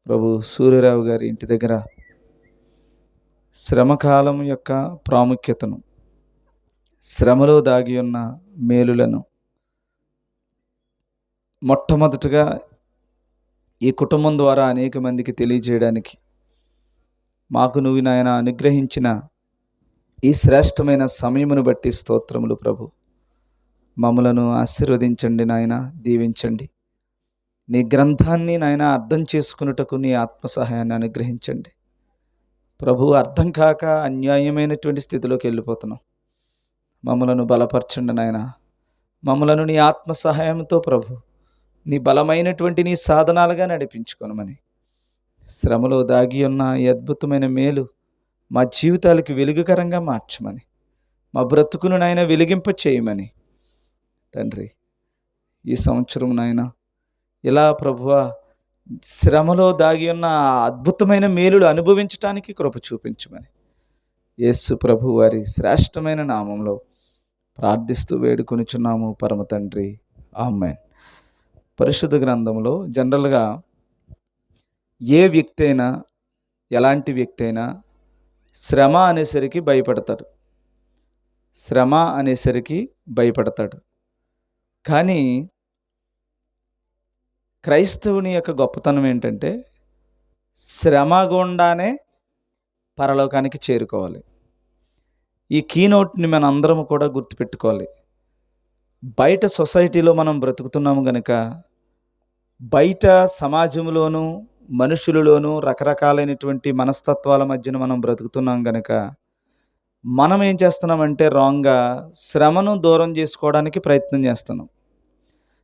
ప్రభు సూర్యరావు గారి ఇంటి దగ్గర శ్రమకాలం యొక్క ప్రాముఖ్యతను, శ్రమలో దాగి ఉన్న మేలులను మొట్టమొదటగా ఈ కుటుంబం ద్వారా అనేక మందికి తెలియజేయడానికి మాకు నువ్వు నాయన అనుగ్రహించిన ఈ శ్రేష్టమైన సమయమును బట్టి స్తోత్రములు ప్రభు. మమ్మలను ఆశీర్వదించండి నాయన, దీవించండి. నీ గ్రంథాన్ని నాయన అర్థం చేసుకున్నటకు నీ ఆత్మ సహాయాన్ని అనుగ్రహించండి ప్రభు. అర్థం కాక అన్యాయమైనటువంటి స్థితిలోకి వెళ్ళిపోతున్నాం. మమ్మలను బలపరచండి నాయన. మమ్మలను నీ ఆత్మ సహాయంతో ప్రభు నీ బలమైనటువంటి నీ సాధనాలుగా నడిపించుకోనమని, శ్రమలో దాగి ఉన్న ఈ అద్భుతమైన మేలు మా జీవితాలకు వెలుగుకరంగా మార్చమని, మా బ్రతుకును నాయన వెలిగింప చేయమని తండ్రి, ఈ సంవత్సరం నాయన ఇలా ప్రభువా శ్రమలో దాగి ఉన్న అద్భుతమైన మేలులు అనుభవించటానికి కృప చూపించమని యేసు ప్రభు వారి శ్రేష్టమైన నామంలో ప్రార్థిస్తూ వేడుకొనిచున్నాము పరమ తండ్రి, ఆమేన్. పరిశుద్ధ గ్రంథంలో జనరల్గా ఏ వ్యక్తి అయినా, ఎలాంటి వ్యక్తి అయినా శ్రమ అనేసరికి భయపడతాడు. శ్రమ అనేసరికి భయపడతాడు. కానీ క్రైస్తవుని యొక్క గొప్పతనం ఏంటంటే శ్రమ గుండానే పరలోకానికి చేరుకోవాలి. ఈ కీనోట్ని మన అందరం కూడా గుర్తుపెట్టుకోవాలి. బయట సొసైటీలో మనం బ్రతుకుతున్నాము కనుక, బయట సమాజంలోనూ మనుషులలోనూ రకరకాలైనటువంటి మనస్తత్వాల మధ్యన మనం బ్రతుకుతున్నాం కనుక, మనం ఏం చేస్తున్నామంటే రాంగ్గా శ్రమను దూరం చేసుకోవడానికి ప్రయత్నం చేస్తున్నాం.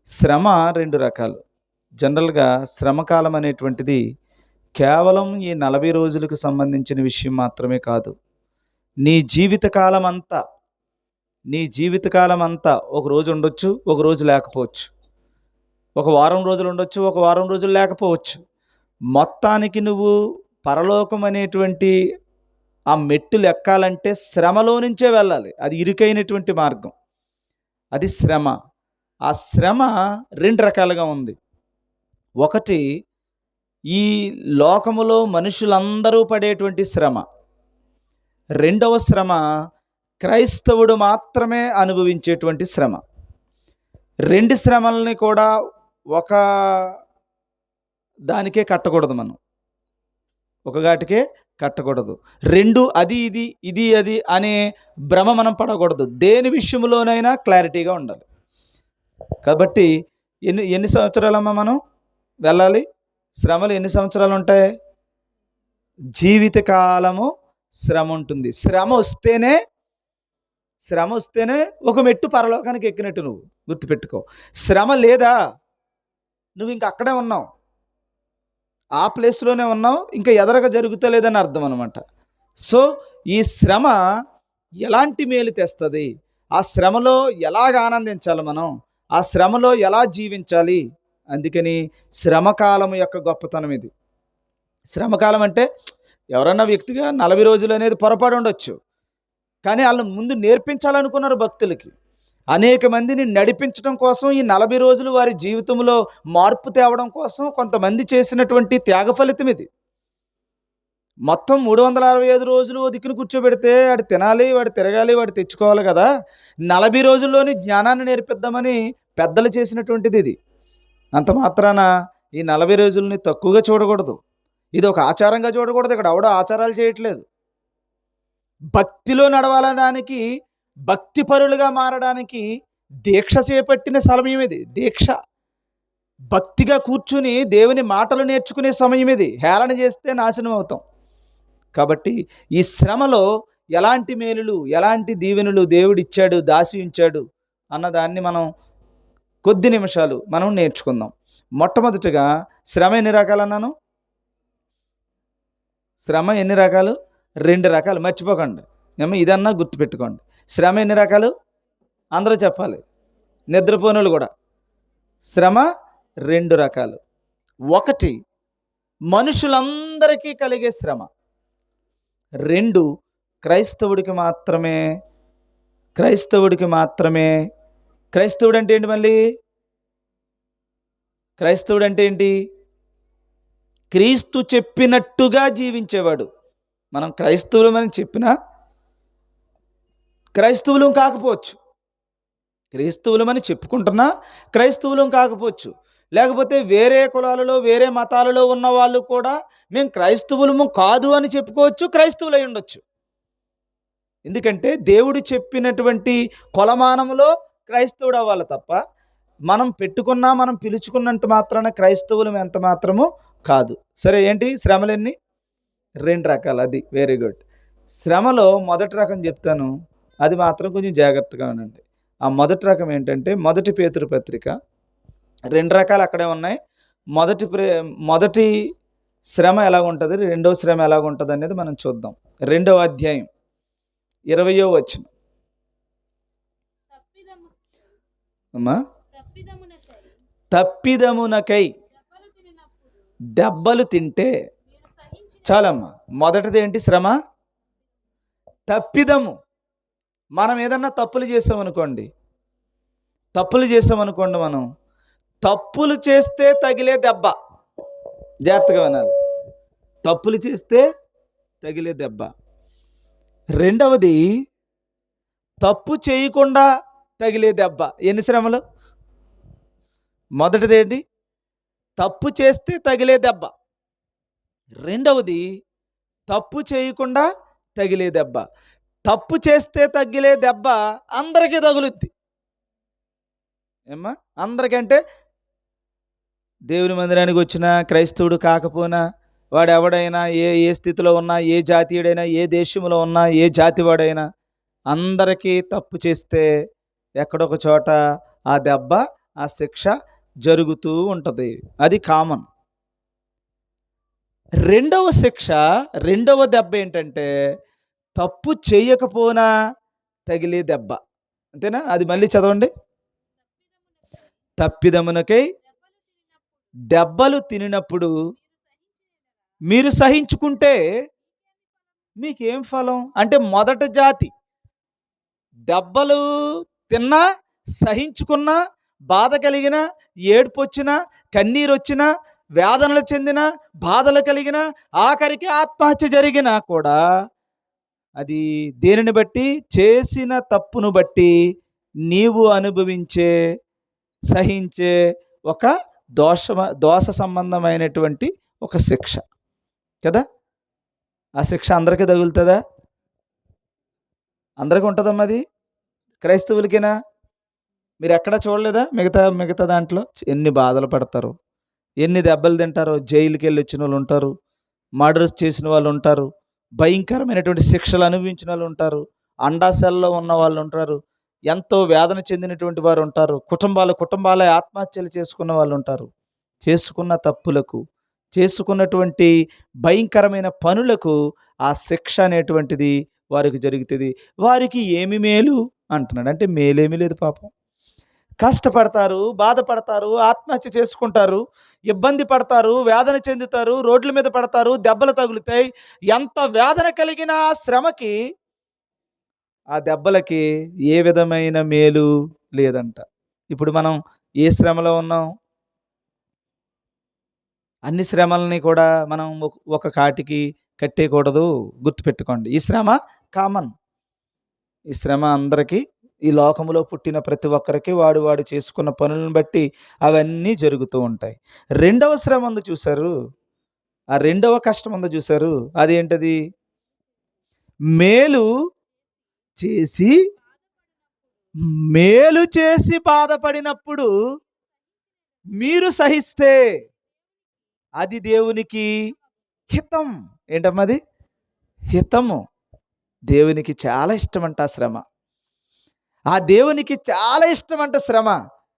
శ్రమ రెండు రకాలు. జనరల్గా శ్రమకాలం అనేటువంటిది కేవలం ఈ 40 రోజులకు సంబంధించిన విషయం మాత్రమే కాదు. నీ జీవితకాలం అంతా ఒక రోజు ఉండొచ్చు, ఒక రోజు లేకపోవచ్చు. ఒక వారం రోజులు ఉండొచ్చు, ఒక వారం రోజులు లేకపోవచ్చు. మొత్తానికి నువ్వు పరలోకం అనేటువంటి ఆ మెట్టులు ఎక్కాలంటే శ్రమలో నుంచే వెళ్ళాలి. అది ఇరుకైనటువంటి మార్గం, అది శ్రమ. ఆ శ్రమ రెండు రకాలుగా ఉంది. ఒకటి, ఈ లోకములో మనుషులందరూ పడేటువంటి శ్రమ. రెండవ శ్రమ క్రైస్తవుడు మాత్రమే అనుభవించేటువంటి శ్రమ. రెండు శ్రమల్ని కూడా ఒక దానికే కట్టకూడదు. మనం ఒకగాటికే కట్టకూడదు. రెండు అది ఇది, ఇది అది అనే భ్రమ మనం పడకూడదు. దేని విషయంలోనైనా క్లారిటీగా ఉండాలి. కాబట్టి ఎన్ని సంవత్సరాలమ్మా మనం వెళ్ళాలి? శ్రమలు ఎన్ని సంవత్సరాలు ఉంటాయి? జీవితకాలము శ్రమ ఉంటుంది. శ్రమ వస్తేనే ఒక మెట్టు పరలోకానికి ఎక్కినట్టు. నువ్వు గుర్తుపెట్టుకో. శ్రమ లేదా, నువ్వు ఇంక అక్కడే ఉన్నావు, ఆ ప్లేస్లోనే ఉన్నావు, ఇంకా ఎదరగా జరుగుతలేదని అర్థం అనమాట. సో ఈ శ్రమ ఎలాంటి మేలు తెస్తుంది, ఆ శ్రమలో ఎలాగ ఆనందించాలి మనం, ఆ శ్రమలో ఎలా జీవించాలి, అందుకని శ్రమకాలం యొక్క గొప్పతనం ఇది. శ్రమకాలం అంటే ఎవరన్నా వ్యక్తిగా 40 రోజులు అనేది పొరపాటు ఉండొచ్చు, కానీ వాళ్ళని ముందు నేర్పించాలనుకున్నారు భక్తులకి. అనేక మందిని నడిపించడం కోసం ఈ 40 రోజులు వారి జీవితంలో మార్పు తేవడం కోసం కొంతమంది చేసినటువంటి త్యాగ ఫలితం ఇది. మొత్తం 365 రోజులు దిక్కును కూర్చోబెడితే వాడు తినాలి, వాడు తిరగాలి, వాడు తెచ్చుకోవాలి కదా. 40 రోజుల్లోని జ్ఞానాన్ని నేర్పిద్దామని పెద్దలు చేసినటువంటిది ఇది. అంత మాత్రాన ఈ 40 రోజుల్ని తక్కువగా చూడకూడదు. ఇది ఒక ఆచారంగా చూడకూడదు. ఇక్కడ ఎవడో ఆచారాలు చేయట్లేదు. భక్తిలో నడవడానికి, భక్తి పరులుగా మారడానికి దీక్ష చేపట్టిన సమయం ఇది. దీక్ష, భక్తిగా కూర్చుని దేవుని మాటలు నేర్చుకునే సమయం ఇది. హేళన చేస్తే నాశనం అవుతాం. కాబట్టి ఈ శ్రమలో ఎలాంటి మేలులు, ఎలాంటి దీవెనలు దేవుడిచ్చాడు, దాసి ఉంచాడు అన్నదాన్ని మనం కొద్ది నిమిషాలు మనం నేర్చుకుందాం. మొట్టమొదటిగా శ్రమ ఎన్ని రకాలు అన్నాను? శ్రమ ఎన్ని రకాలు? 2 రకాలు. మర్చిపోకండి. ఇదన్నా గుర్తుపెట్టుకోండి. శ్రమ ఎన్ని రకాలు? అందరూ చెప్పాలి, నిద్రపోనులు కూడా. శ్రమ 2 రకాలు. ఒకటి, మనుషులందరికీ కలిగే శ్రమ. 2, క్రైస్తవుడికి మాత్రమే. క్రైస్తవుడు అంటే ఏంటి? మళ్ళీ క్రైస్తవుడు అంటే ఏంటి? క్రీస్తు చెప్పినట్టుగా జీవించేవాడు. మనం క్రైస్తవులమని చెప్పినా క్రైస్తవులం కాకపోవచ్చు. క్రైస్తవులమని చెప్పుకుంటున్నా క్రైస్తవులం కాకపోవచ్చు. లేకపోతే వేరే కులాలలో వేరే మతాలలో ఉన్న వాళ్ళు కూడా మేము క్రైస్తవులము కాదు అని చెప్పుకోవచ్చు, క్రైస్తవులై ఉండొచ్చు. ఎందుకంటే దేవుడు చెప్పినటువంటి కొలమానములో క్రైస్తవుడు అవ్వాలి తప్ప మనం పెట్టుకున్నా మనం పిలుచుకున్నంత మాత్రాన క్రైస్తవులం ఎంత మాత్రము కాదు. సరే, ఏంటి శ్రమలెన్ని? 2 రకాలు. అది వెరీ గుడ్. శ్రమలో మొదటి రకం చెప్తాను, అది మాత్రం కొంచెం జాగ్రత్తగా ఉండండి. ఆ మొదటి రకం ఏంటంటే మొదటి పేతురు పత్రిక. 2 రకాలు అక్కడే ఉన్నాయి. మొదటి శ్రమ ఎలాగుంటుంది, రెండవ శ్రమ ఎలాగుంటుంది అనేది మనం చూద్దాం. 2వ అధ్యాయం 20వ వచనం. అమ్మా, తప్పిదమునకై దెబ్బలు తింటే చాలమ్మా. మొదటిది ఏంటి? శ్రమ. తప్పిదము. మనం ఏదన్నా తప్పులు చేసామనుకోండి, మనం తప్పులు చేస్తే తగిలే దెబ్బ, జాగ్రత్తగా వినాలి. తప్పులు చేస్తే తగిలే దెబ్బ. రెండవది తప్పు చేయకుండా తగిలే దెబ్బ. ఎన్ని శ్రమలు? మొదటిది ఏంటి? తప్పు చేస్తే తగిలే దెబ్బ. రెండవది తప్పు చేయకుండా తగిలే దెబ్బ. తప్పు చేస్తే తగిలే దెబ్బ అందరికీ తగులుద్ది. ఏమ్మా? అందరికంటే దేవుని మందిరానికి వచ్చిన క్రైస్తవుడు కాకపోయినా వాడు ఎవడైనా ఏ స్థితిలో ఉన్నా, ఏ జాతీయుడైనా, ఏ దేశంలో ఉన్నా, ఏ జాతివాడైనా అందరికీ తప్పు చేస్తే ఎక్కడొక చోట ఆ దెబ్బ, ఆ శిక్ష జరుగుతూ ఉంటుంది. అది కామన్. రెండవ దెబ్బ ఏంటంటే తప్పు చేయకపోయినా తగిలే దెబ్బ. అంతేనా? అది మళ్ళీ చదవండి. తప్పిదమునకై దెబ్బలు తినినప్పుడు మీరు సహించుకుంటే మీకేం ఫలం? అంటే మొదటి జాతి దెబ్బలు తిన్నా, సహించుకున్నా, బాధ కలిగిన, ఏడుపు వచ్చినా, కన్నీరు వచ్చినా, వేదనలు చెందిన, బాధలు కలిగిన, ఆఖరికి ఆత్మహత్య జరిగినా కూడా అది దేనిని బట్టి? చేసిన తప్పును బట్టి నీవు అనుభవించే, సహించే ఒక దోష సంబంధమైనటువంటి ఒక శిక్ష కదా. ఆ శిక్ష అందరికీ తగులుతుందా? అందరికీ ఉంటుందమ్మా. అది క్రైస్తవులకేనా? మీరు ఎక్కడ చూడలేదా? మిగతా దాంట్లో ఎన్ని బాధలు పడతారు, ఎన్ని దెబ్బలు తింటారో. జైలుకి వెళ్ళి వచ్చిన వాళ్ళు ఉంటారు, మర్డర్స్ చేసిన వాళ్ళు ఉంటారు, భయంకరమైనటువంటి శిక్షలు అనుభవించిన వాళ్ళు ఉంటారు, అండాశల్లో ఉన్న వాళ్ళు ఉంటారు, ఎంతో వేదన చెందినటువంటి వారు ఉంటారు, కుటుంబాల ఆత్మహత్యలు చేసుకున్న వాళ్ళు ఉంటారు. చేసుకున్న తప్పులకు, చేసుకున్నటువంటి భయంకరమైన పనులకు ఆ శిక్ష అనేటువంటిది వారికి జరుగుతుంది. వారికి ఏమి మేలు అంటున్నాడు. అంటే మేలేమీ లేదు పాపం. కష్టపడతారు, బాధపడతారు, ఆత్మహత్య చేసుకుంటారు, ఇబ్బంది పడతారు, వేదన చెందుతారు, రోడ్ల మీద పడతారు, దెబ్బలు తగులుతాయి. ఎంత వేదన కలిగిన శ్రమకి, ఆ దెబ్బలకి ఏ విధమైన మేలు లేదంట. ఇప్పుడు మనం ఏ శ్రమలో ఉన్నాం? అన్ని శ్రమలని కూడా మనం ఒక కాటికి కట్టేయకూడదు. గుర్తుపెట్టుకోండి, ఈ శ్రమ కామన్. ఈ శ్రమ అందరికీ, ఈ లోకంలో పుట్టిన ప్రతి ఒక్కరికి వాడు చేసుకున్న పనులను బట్టి అవన్నీ జరుగుతూ ఉంటాయి. రెండవ శ్రమ ఉంది చూశారు, ఆ రెండవ కష్టం ఉంది చూశారు, అదేంటది? మేలు చేసి బాధపడినప్పుడు మీరు సహిస్తే అది దేవునికి హితం. ఏంటమ్మా అది? హితము. దేవునికి చాలా ఇష్టమంట శ్రమ. ఆ దేవునికి చాలా ఇష్టమంట శ్రమ.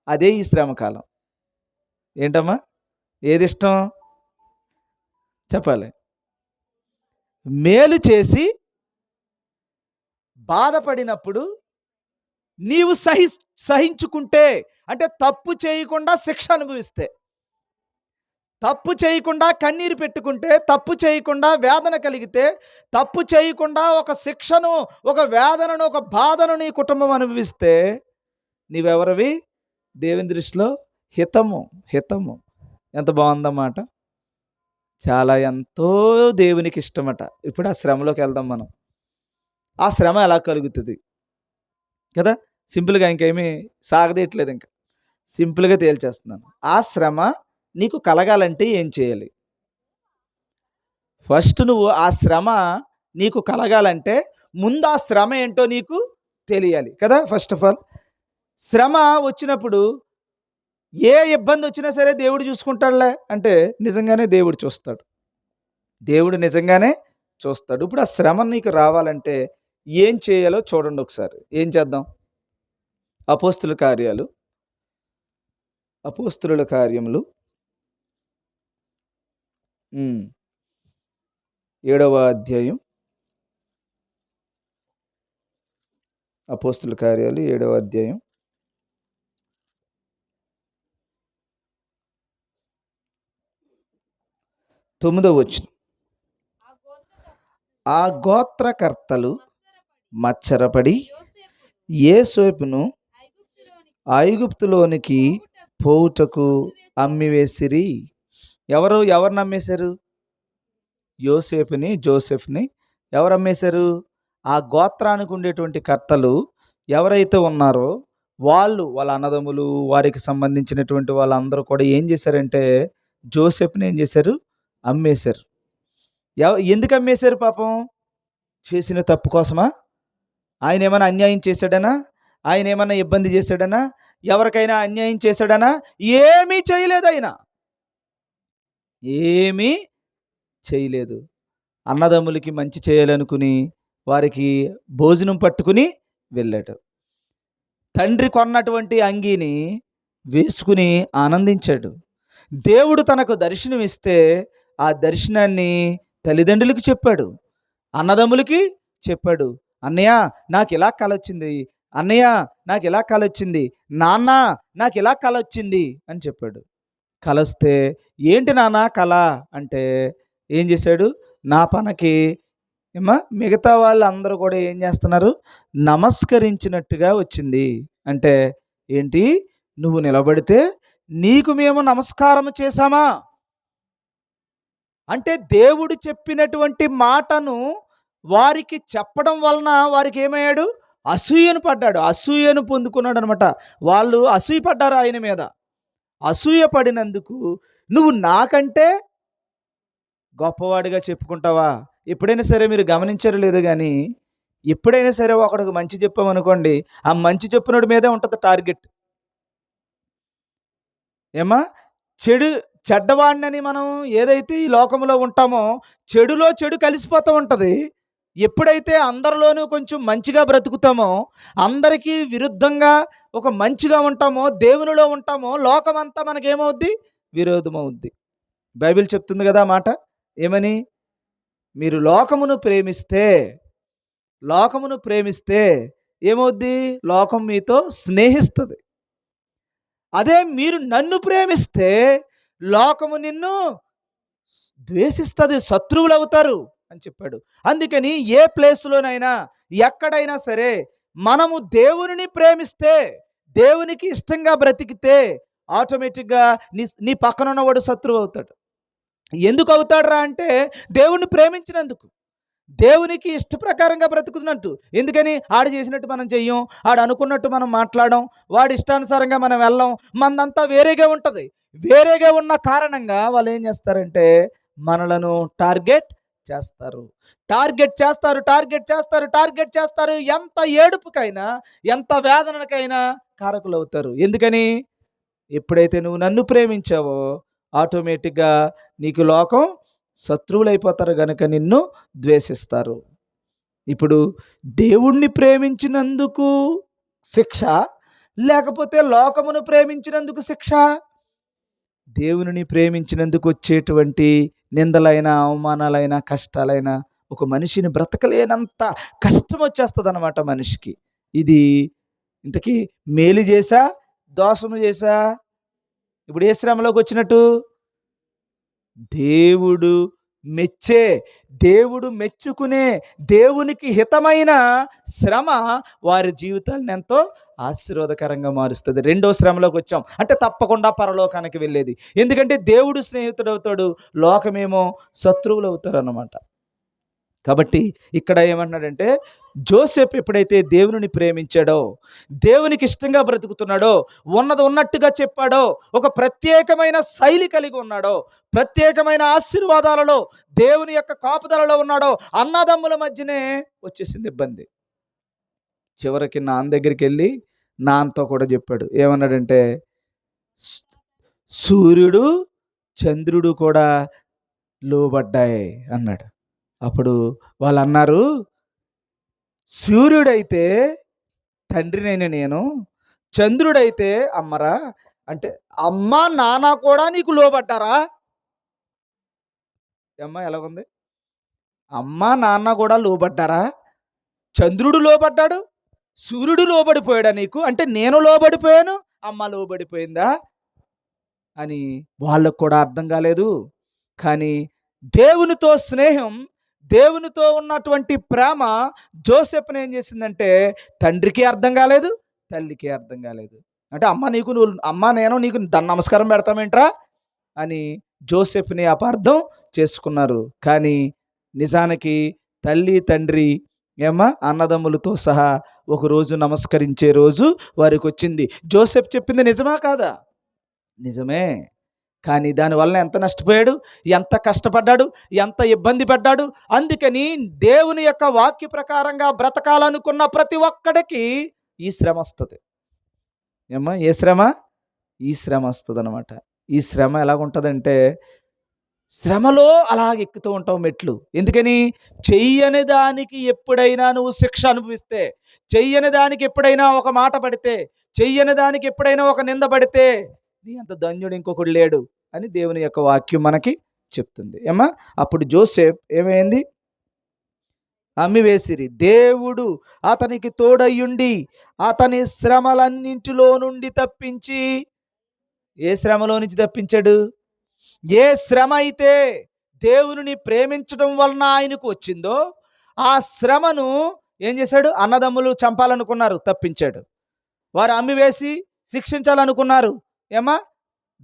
అదే ఈ శ్రమ కాలం. ఏంటమ్మా? ఏది ఇష్టం చెప్పాలి? మేలు చేసి బాధపడినప్పుడు నీవు సహించుకుంటే, అంటే తప్పు చేయకుండా శిక్ష అనుభవిస్తే, తప్పు చేయకుండా కన్నీరు పెట్టుకుంటే, తప్పు చేయకుండా వేదన కలిగితే, తప్పు చేయకుండా ఒక శిక్షను, ఒక వేదనను, ఒక బాధను నీ కుటుంబం అనుభవిస్తే నీవెవరివి? దేవుని దృష్టిలో హితము. ఎంత బాగుందన్నమాట. చాలా ఎంతో దేవునికి ఇష్టమట. ఇప్పుడు ఆ శ్రమలోకి వెళ్దాం మనం. ఆ శ్రమ ఎలా కలుగుతుంది కదా? సింపుల్‌గా ఇంకేమీ సాగదీయట్లేదు ఇంక. సింపుల్‌గా తేల్చేస్తున్నాను. ఆ శ్రమ నీకు కలగాలంటే ఏం చేయాలి? ఫస్ట్ నువ్వు ఆ శ్రమ నీకు కలగాలంటే ముందు ఆ శ్రమ ఏంటో నీకు తెలియాలి కదా! First of all. శ్రమ వచ్చినప్పుడు ఏ ఇబ్బందొచ్చినా సరే దేవుడు చూసుకుంటాడులే అంటే నిజంగానే దేవుడు చూస్తాడు. దేవుడు నిజంగానే చూస్తాడు. ఇప్పుడు ఆ శ్రమ నీకు రావాలంటే ఏం చేయాలో చూడండి ఒకసారి. ఏం చేద్దాం? అపోస్తుల కార్యాలు, అపోస్తులుల కార్యములు 7వ అధ్యాయం. అపోస్తుల కార్యాలు 7వ అధ్యాయం. 9వ వచనం. ఆ గోత్రకర్తలు మత్సరపడి యోసేపును ఐగుప్తులోనికి పోవుటకు అమ్మివేసిరి. ఎవరిని అమ్మేశారు? జోసెఫ్‌ని ఎవరు అమ్మేశారు? ఆ గోత్రానికి ఉండేటువంటి కర్తలు ఎవరైతే ఉన్నారో వాళ్ళ అన్నదమ్ములు, వారికి సంబంధించినటువంటి వాళ్ళందరూ కూడా ఏం చేశారంటే జోసెఫ్‌ని ఏం చేశారు? అమ్మేశారు. ఎందుకు అమ్మేశారు పాపం? చేసిన తప్పు కోసమా? ఆయనేమన్నా అన్యాయం చేశాడనా? ఆయనేమన్నా ఇబ్బంది చేశాడనా? ఎవరికైనా అన్యాయం చేశాడనా? ఏమీ చేయలేదాయన. ఏమీ చేయలేదు. అన్నదమ్ములకి మంచి చేయాలనుకుని వారికి భోజనం పట్టుకుని వెళ్ళాడు. తండ్రి కొన్నటువంటి అంగీని వేసుకుని ఆనందించాడు. దేవుడు తనకు దర్శనమిస్తే ఆ దర్శనాన్ని తల్లిదండ్రులకి చెప్పాడు. అన్నదమ్ములకి చెప్పాడు. అన్నయ్య నాకిలా కలొచ్చింది. అన్నయ్య నాకిలా కలొచ్చింది. నాన్న నాకిలా కలొచ్చింది అని చెప్పాడు. కలొస్తే ఏంటి నాన్న కల అంటే ఏం చేశాడు? నా పనకి మిగతా వాళ్ళందరూ కూడా ఏం చేస్తున్నారు? నమస్కరించినట్టుగా వచ్చింది. అంటే ఏంటి? నువ్వు నిలబడితే నీకు మేము నమస్కారం చేశామా? అంటే దేవుడు చెప్పినటువంటి మాటను వారికి చెప్పడం వలన వారికి ఏమయ్యాడు? అసూయను పడ్డాడు. అసూయను పొందుకున్నాడు అనమాట. వాళ్ళు అసూయ పడ్డారు ఆయన మీద. అసూయ పడినందుకు నువ్వు నాకంటే గొప్పవాడిగా చెప్పుకుంటావా? ఎప్పుడైనా సరే మీరు గమనించారో లేదో కానీ, ఎప్పుడైనా సరే ఒకడికి మంచి చెప్పామనుకోండి, ఆ మంచి చెప్పినోడి మీదే ఉంటుంది టార్గెట్. ఏమ్మా? చెడ్డవాడినని మనం ఏదైతే ఈ లోకంలో ఉంటామో, చెడులో చెడు కలిసిపోతూ ఉంటుంది. ఎప్పుడైతే అందరిలోనూ కొంచెం మంచిగా బ్రతుకుతామో, అందరికీ విరుద్ధంగా ఒక మంచిగా ఉంటామో, దేవునిలో ఉంటామో, లోకమంతా మనకేమవుద్ది? విరోధమవుద్ది. బైబిల్ చెప్తుంది కదా మాట. ఏమని? మీరు లోకమును ప్రేమిస్తే ఏమవుద్ది? లోకం మీతో స్నేహిస్తుంది. అదే మీరు నన్ను ప్రేమిస్తే లోకము నిన్ను ద్వేషిస్తుంది, శత్రువులు అవుతారు అని చెప్పాడు. అందుకని ఏ ప్లేస్లోనైనా ఎక్కడైనా సరే మనము దేవునిని ప్రేమిస్తే, దేవునికి ఇష్టంగా బ్రతికితే ఆటోమేటిక్గా నీ పక్కన ఉన్నవాడు శత్రువు అవుతాడు. ఎందుకు అవుతాడురా అంటే దేవుణ్ణి ప్రేమించినందుకు, దేవునికి ఇష్ట ప్రకారంగా బ్రతుకుతున్నట్టు. ఎందుకని? ఆడు చేసినట్టు మనం చెయ్యం, ఆడు అనుకున్నట్టు మనం మాట్లాడం, వాడి ఇష్టానుసారంగా మనం వెళ్ళం, మనదంతా వేరేగా ఉంటుంది. వేరేగా ఉన్న కారణంగా వాళ్ళు ఏం చేస్తారంటే మనలను టార్గెట్ చేస్తారు. టార్గెట్ చేస్తారు, టార్గెట్ చేస్తారు, టార్గెట్ చేస్తారు. ఎంత ఏడుపుకైనా, ఎంత వేదనకైనా కారకులు అవుతారు. ఎందుకని? ఎప్పుడైతే నువ్వు నన్ను ప్రేమించావో ఆటోమేటిక్గా నీకు లోకం శత్రువులైపోతారు గనక నిన్ను ద్వేషిస్తారు. ఇప్పుడు దేవుణ్ణి ప్రేమించినందుకు శిక్ష, లేకపోతే లోకమును ప్రేమించినందుకు శిక్ష? దేవునిని ప్రేమించినందుకు వచ్చేటువంటి నిందలైన, అవమానాలైన, కష్టాలైన ఒక మనిషిని బ్రతకలేనంత కష్టం వచ్చేస్తుంది అన్నమాట మనిషికి. ఇది ఇంతకీ మేలు చేసా, దోషము చేసా? ఇప్పుడు ఏ శ్రమలోకి వచ్చినట్టు? దేవుడు మెచ్చే, దేవుడు మెచ్చుకునే, దేవునికి హితమైన శ్రమ వారి జీవితాలను ఎంతో ఆశీర్వాదకరంగా మారుస్తుంది. రెండో శ్రమలోకి వచ్చాం అంటే తప్పకుండా పరలోకానికి వెళ్ళేది. ఎందుకంటే దేవుడు స్నేహితుడు అవుతాడు, లోకమేమో శత్రువులు అవుతారు అన్నమాట. కాబట్టి ఇక్కడ ఏమంటున్నాడంటే, జోసెఫ్ ఎప్పుడైతే దేవునిని ప్రేమించాడో, దేవునికి ఇష్టంగా బ్రతుకుతున్నాడో, ఉన్నది ఉన్నట్టుగా చెప్పాడో, ఒక ప్రత్యేకమైన శైలి కలిగి ఉన్నాడో, ప్రత్యేకమైన ఆశీర్వాదాలలో దేవుని యొక్క కాపుదలలో ఉన్నాడో, అన్నదమ్ముల మధ్యనే వచ్చేసింది ఇబ్బంది. చివరికి నాన్న దగ్గరికి వెళ్ళి నాన్నతో కూడా చెప్పాడు. ఏమన్నాడంటే, సూర్యుడు చంద్రుడు కూడా లోబడ్డాయి అన్నాడు. అప్పుడు వాళ్ళు అన్నారు, సూర్యుడైతే తండ్రినైన నేను, చంద్రుడైతే అమ్మరా అంటే అమ్మ నాన్న కూడా నీకు లోబడ్డారా? అమ్మ ఎలాగుంది? అమ్మ నాన్న కూడా లోబడ్డారా? చంద్రుడు లోబడ్డాడు, సూర్యుడు లోబడిపోయాడా నీకు? అంటే నేను లోబడిపోయాను, అమ్మ లోబడిపోయిందా అని వాళ్ళకు కూడా అర్థం కాలేదు. కానీ దేవునితో స్నేహం, దేవునితో ఉన్నటువంటి ప్రేమ జోసెఫ్ని ఏం చేసిందంటే, తండ్రికి అర్థం కాలేదు, తల్లికి అర్థం కాలేదు. అంటే అమ్మ నేను నీకు నమస్కారం పెడతామేంట్రా అని జోసెఫ్ని అపార్థం చేసుకున్నారు. కానీ నిజానికి తల్లి తండ్రి అన్నదమ్ములతో సహా ఒకరోజు నమస్కరించే రోజు వారికి వచ్చింది. జోసెఫ్ చెప్పింది నిజమా కాదా? నిజమే. కానీ దానివల్ల ఎంత నష్టపోయాడు, ఎంత కష్టపడ్డాడు, ఎంత ఇబ్బంది పడ్డాడు. అందుకని దేవుని యొక్క వాక్య ప్రకారంగా బ్రతకాలనుకున్న ప్రతి ఒక్కడికి ఈ శ్రమ వస్తుంది. ఏ శ్రమ? ఈ శ్రమ వస్తుంది అనమాట. ఈ శ్రమ ఎలాగుంటుందంటే, శ్రమలో అలాగెక్కుతూ ఉంటావు మెట్లు. ఎందుకని? చెయ్యని దానికి ఎప్పుడైనా నువ్వు శిక్ష అనుభవిస్తే, చెయ్యని దానికి ఎప్పుడైనా ఒక మాట పడితే, చెయ్యని దానికి ఎప్పుడైనా ఒక నింద పడితే, నీ అంత ధన్యుడు ఇంకొకడు లేడు అని దేవుని యొక్క వాక్యం మనకి చెప్తుంది. అప్పుడు జోసెఫ్ ఏమైంది? అమ్మివేసిరి. దేవుడు అతనికి తోడయ్యుండి అతని శ్రమలన్నింటిలో నుండి తప్పించి, ఏ శ్రమలో నుంచి తప్పించాడు? ఏ శ్రమ అయితే దేవుని ప్రేమించడం వలన ఆయనకు వచ్చిందో ఆ శ్రమను ఏం చేశాడు? అన్నదమ్ములు చంపాలనుకున్నారు, తప్పించాడు. వారు అమ్మివేసి శిక్షించాలనుకున్నారు,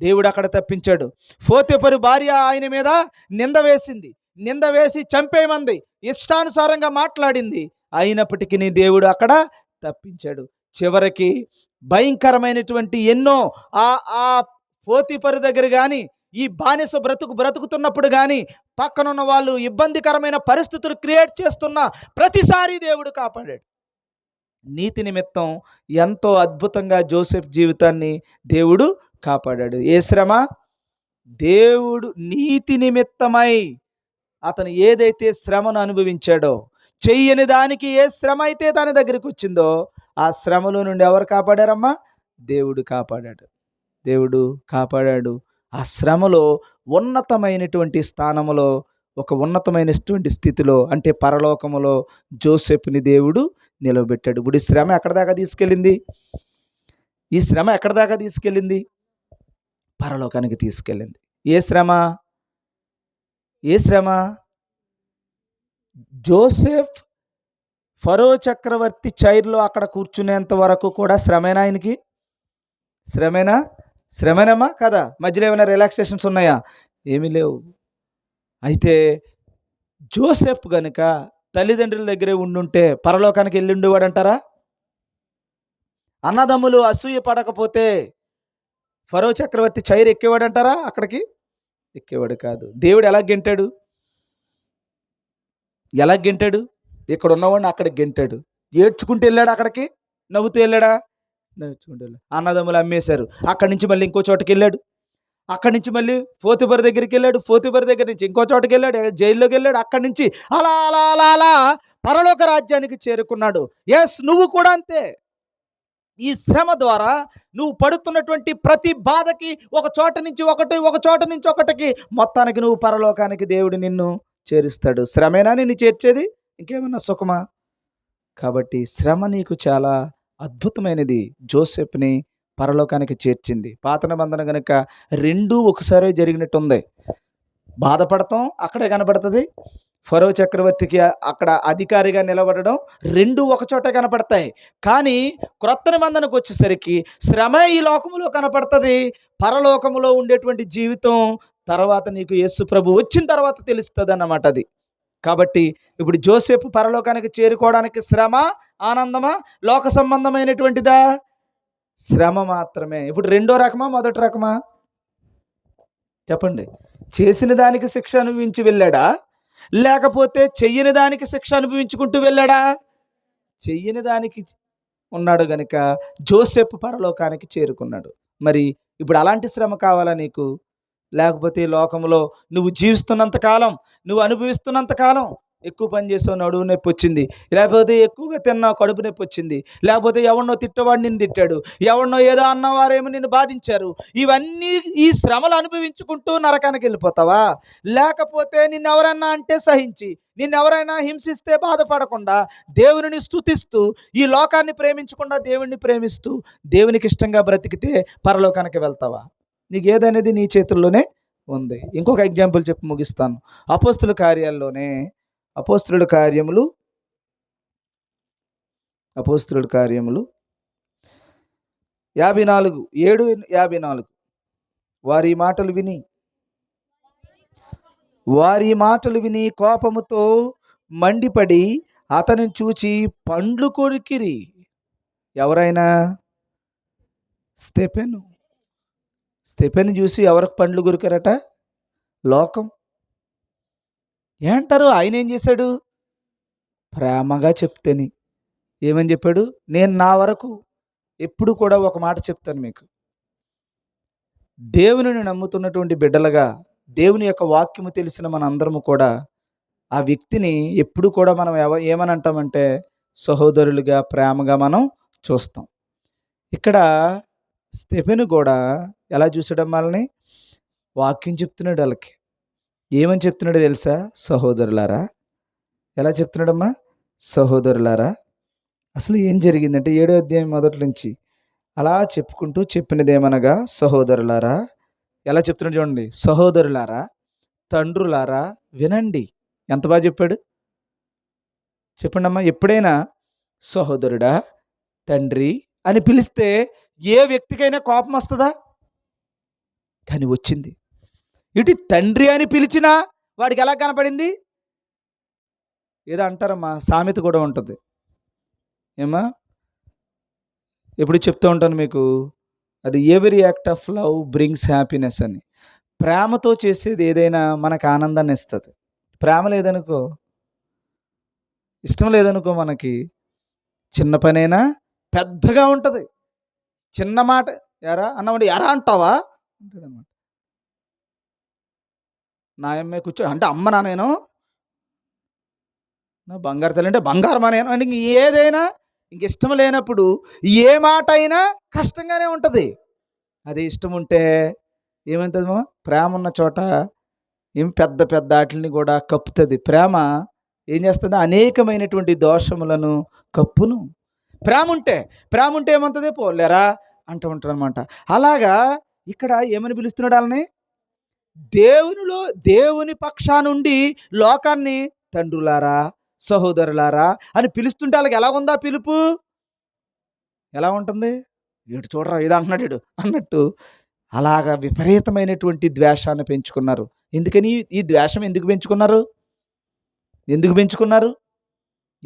దేవుడు అక్కడ తప్పించాడు. పోతీఫరు భార్య ఆయన మీద నింద వేసింది, నింద వేసి చంపేయమంది, ఇష్టానుసారంగా మాట్లాడింది. అయినప్పటికీ దేవుడు అక్కడ తప్పించాడు. చివరికి భయంకరమైనటువంటి ఎన్నో ఆ పోతీఫరు దగ్గర కానీ, ఈ బానిస బ్రతుకుతున్నప్పుడు కానీ, పక్కనున్న వాళ్ళు ఇబ్బందికరమైన పరిస్థితులు క్రియేట్ చేస్తున్న ప్రతిసారి దేవుడు కాపాడాడు. నీతి నిమిత్తం ఎంతో అద్భుతంగా జోసెఫ్ జీవితాన్ని దేవుడు కాపాడాడు. ఏ శ్రమ? దేవుడు నీతి నిమిత్తమై అతను ఏదైతే శ్రమను అనుభవించాడో, చెయ్యని దానికి ఏ శ్రమ అయితే తన దగ్గరికి వచ్చిందో ఆ శ్రమలో నుండి ఎవరు కాపాడారమ్మా? దేవుడు కాపాడాడు. దేవుడు కాపాడాడు. ఆ శ్రమలో ఉన్నతమైనటువంటి స్థానంలో, ఒక ఉన్నతమైనటువంటి స్థితిలో, అంటే పరలోకములో జోసెఫ్ని దేవుడు నిలవబెట్టాడు. ఇప్పుడు ఈ శ్రమ ఎక్కడి దాకా తీసుకెళ్ళింది? ఈ శ్రమ ఎక్కడి దాకా తీసుకెళ్ళింది? పరలోకానికి తీసుకెళ్ళింది. ఏ శ్రమ? ఏ శ్రమ? జోసెఫ్ ఫరో చక్రవర్తి చైర్లో అక్కడ కూర్చునేంత వరకు కూడా శ్రమేనా ఆయనకి? శ్రమేనమ్మా కదా? మధ్యలో ఏమైనా రిలాక్సేషన్స్ ఉన్నాయా? ఏమీ లేవు. అయితే జోసెఫ్ గనుక తల్లిదండ్రుల దగ్గరే ఉండుంటే పరలోకానికి వెళ్ళి ఉండేవాడు అంటారా? అన్నదమ్ములు అసూయ పడకపోతే ఫరో చక్రవర్తి చైర్ ఎక్కేవాడు అంటారా? అక్కడికి ఎక్కేవాడు కాదు. దేవుడు ఎలా గెంటాడు? ఇక్కడ ఉన్నవాడిని అక్కడికి గెంటాడు. ఏడ్చుకుంటూ వెళ్ళాడు అక్కడికి? నవ్వుతూ వెళ్ళాడా? నవ్వుకుంటూ వెళ్ళాడు. అన్నదమ్ములు అమ్మేశారు. అక్కడి నుంచి మళ్ళీ ఇంకో చోటకి వెళ్ళాడు. అక్కడి నుంచి మళ్ళీ పోతీఫరు దగ్గరికి వెళ్ళాడు. పోతీఫరు దగ్గర నుంచి ఇంకో చోటకి వెళ్ళాడు, జైల్లోకి వెళ్ళాడు. అక్కడి నుంచి అలా అలా అలా అలా పరలోక రాజ్యానికి చేరుకున్నాడు. ఎస్, నువ్వు కూడా అంతే. ఈ శ్రమ ద్వారా నువ్వు పడుతున్నటువంటి ప్రతి బాధకి ఒక చోట నుంచి ఒకటికి మొత్తానికి నువ్వు పరలోకానికి దేవుడు నిన్ను చేరుస్తాడు. శ్రమేనా నిన్ను చేర్చేది? ఇంకేమన్నా సుఖమా? కాబట్టి శ్రమ నీకు చాలా అద్భుతమైనది. జోసెఫ్ని పరలోకానికి చేర్చింది. పాత నిబంధన గనుక రెండూ ఒకసారి జరిగినట్టుంది. బాధపడతాం అక్కడే కనపడుతుంది. ఫరో చక్రవర్తికి అక్కడ అధికారిగా నిలబడడం రెండు ఒకచోట కనపడతాయి. కానీ క్రొత్త నిబంధనకు వచ్చేసరికి శ్రమ ఈ లోకములో కనపడుతుంది, పరలోకములో ఉండేటువంటి జీవితం తర్వాత నీకు యేసు ప్రభు వచ్చిన తర్వాత తెలుస్తుంది అన్నమాట అది. కాబట్టి ఇప్పుడు జోసేపు పరలోకానికి చేరుకోవడానికి శ్రమ, ఆనందమా, లోక సంబంధమైనటువంటిదా? శ్రమ మాత్రమే. ఇప్పుడు రెండో రకమా మొదటి రకమా చెప్పండి? చేసిన దానికి శిక్ష అనుభవించి వెళ్ళాడా, లేకపోతే చెయ్యని దానికి శిక్ష అనుభవించుకుంటూ వెళ్ళాడా? చెయ్యని దానికి ఉన్నాడు గనుక జోసెఫ్ పరలోకానికి చేరుకున్నాడు. మరి ఇప్పుడు అలాంటి శ్రమ కావాలా నీకు? లేకపోతే ఈ లోకంలో నువ్వు జీవిస్తున్నంత కాలం, నువ్వు అనుభవిస్తున్నంత కాలం ఎక్కువ పని చేసావు నడువు నొప్పి వచ్చింది, లేకపోతే ఎక్కువగా తిన్నావు కడుపు నొప్పి వచ్చింది, లేకపోతే ఎవరినో తిట్టవాడు నిన్ను తిట్టాడు, ఎవరినో ఏదో అన్నవారేమో నిన్ను బాధించారు, ఇవన్నీ ఈ శ్రమలు అనుభవించుకుంటూ నరకానికి వెళ్ళిపోతావా? లేకపోతే నిన్నెవరన్నా అంటే సహించి, నిన్నెవరైనా హింసిస్తే బాధపడకుండా, దేవునిని స్తుతిస్తూ, ఈ లోకాన్ని ప్రేమించకుండా దేవుణ్ణి ప్రేమిస్తూ దేవునికి ఇష్టంగా బ్రతికితే పరలోకానికి వెళ్తావా? నీకు ఏదనేది నీ చేతుల్లోనే ఉంది. ఇంకొక ఎగ్జాంపుల్ చెప్పి ముగిస్తాను. అపోస్తుల కార్యాల్లోనే అపోస్తుల కార్యములు 54:7-54 వారి మాటలు విని కోపముతో మండిపడి అతనిని చూచి పండ్లు కొరికిరి. ఎవరైనా? స్టెఫెను చూసి ఎవరికి పండ్లు కొరికారట? లోకం. ఏంటారు? ఆయన ఏం చేశాడు? ప్రేమగా చెప్తేని ఏమని చెప్పాడు? నేను నా వరకు ఎప్పుడు కూడా ఒక మాట చెప్తాను మీకు. దేవునిని నమ్ముతున్నటువంటి బిడ్డలుగా, దేవుని యొక్క వాక్యము తెలిసిన మన అందరము కూడా ఆ వ్యక్తిని ఎప్పుడు కూడా మనం ఏమని అంటామంటే సహోదరులుగా, ప్రేమగా మనం చూస్తాం. ఇక్కడ స్టెఫెను కూడా ఎలా చూసాడు వాళ్ళని? వాక్యం చెప్తున్నాడు వాళ్ళకి. ఏమని చెప్తున్నాడో తెలుసా? సహోదరులారా. ఎలా చెప్తున్నాడమ్మా? సహోదరులారా. అసలు ఏం జరిగిందంటే 7వ అధ్యాయం మొదటి నుంచి అలా చెప్పుకుంటూ చెప్పినదేమనగా, సహోదరులారా. ఎలా చెప్తున్నాడు చూడండి. సహోదరులారా, తండ్రులారా వినండి. ఎంత బాగా చెప్పాడు చెప్పండి అమ్మా. ఎప్పుడైనా సహోదరుడా, తండ్రి అని పిలిస్తే ఏ వ్యక్తికైనా కోపం వస్తుందా? కానీ వచ్చింది. ఇటు తండ్రి అని పిలిచినా వాడికి ఎలా కనపడింది? ఏదో అంటారమ్మా, సామెత కూడా ఉంటుంది ఏమా, ఎప్పుడు చెప్తూ ఉంటాను మీకు, అది every act of love brings happiness అని. ప్రేమతో చేసేది ఏదైనా మనకు ఆనందాన్ని ఇస్తుంది. ప్రేమ లేదనుకో, ఇష్టం లేదనుకో, మనకి చిన్న పనైనా పెద్దగా ఉంటుంది. చిన్న మాట ఎరా అన్నమాట, ఎరా అంటావా అంటాడనమాట. నా అమ్మాయి కూర్చో అంటే అమ్మ నా, నేను నా బంగారు తల్లి అంటే బంగారం నేను అంటే ఇంక ఏదైనా ఇంక ఇష్టం లేనప్పుడు ఏ మాట అయినా కష్టంగానే ఉంటుంది. అదే ఇష్టం ఉంటే ఏమవుతుందమ్మా? ప్రేమ ఉన్న చోట ఏం పెద్ద పెద్ద వాటిని కూడా కప్పుతుంది. ప్రేమ ఏం చేస్తుంది? అనేకమైనటువంటి దోషములను కప్పును. ప్రేమ ఉంటే ఏమవుతుంది? పోలేరా అంటూ ఉంటారు అనమాట. అలాగా ఇక్కడ ఏమని పిలుస్తున్నాడు వాళ్ళని? దేవుని పక్షానుండి లోకాన్ని తండ్రులారా, సహోదరులారా అని పిలుస్తుంటే వాళ్ళకి ఎలా ఉందా పిలుపు? ఎలా ఉంటుంది? ఇటు చూడరా ఇది అంటున్నాడు అన్నట్టు అలాగా విపరీతమైనటువంటి ద్వేషాన్ని పెంచుకున్నారు. ఎందుకని ఈ ద్వేషం ఎందుకు పెంచుకున్నారు?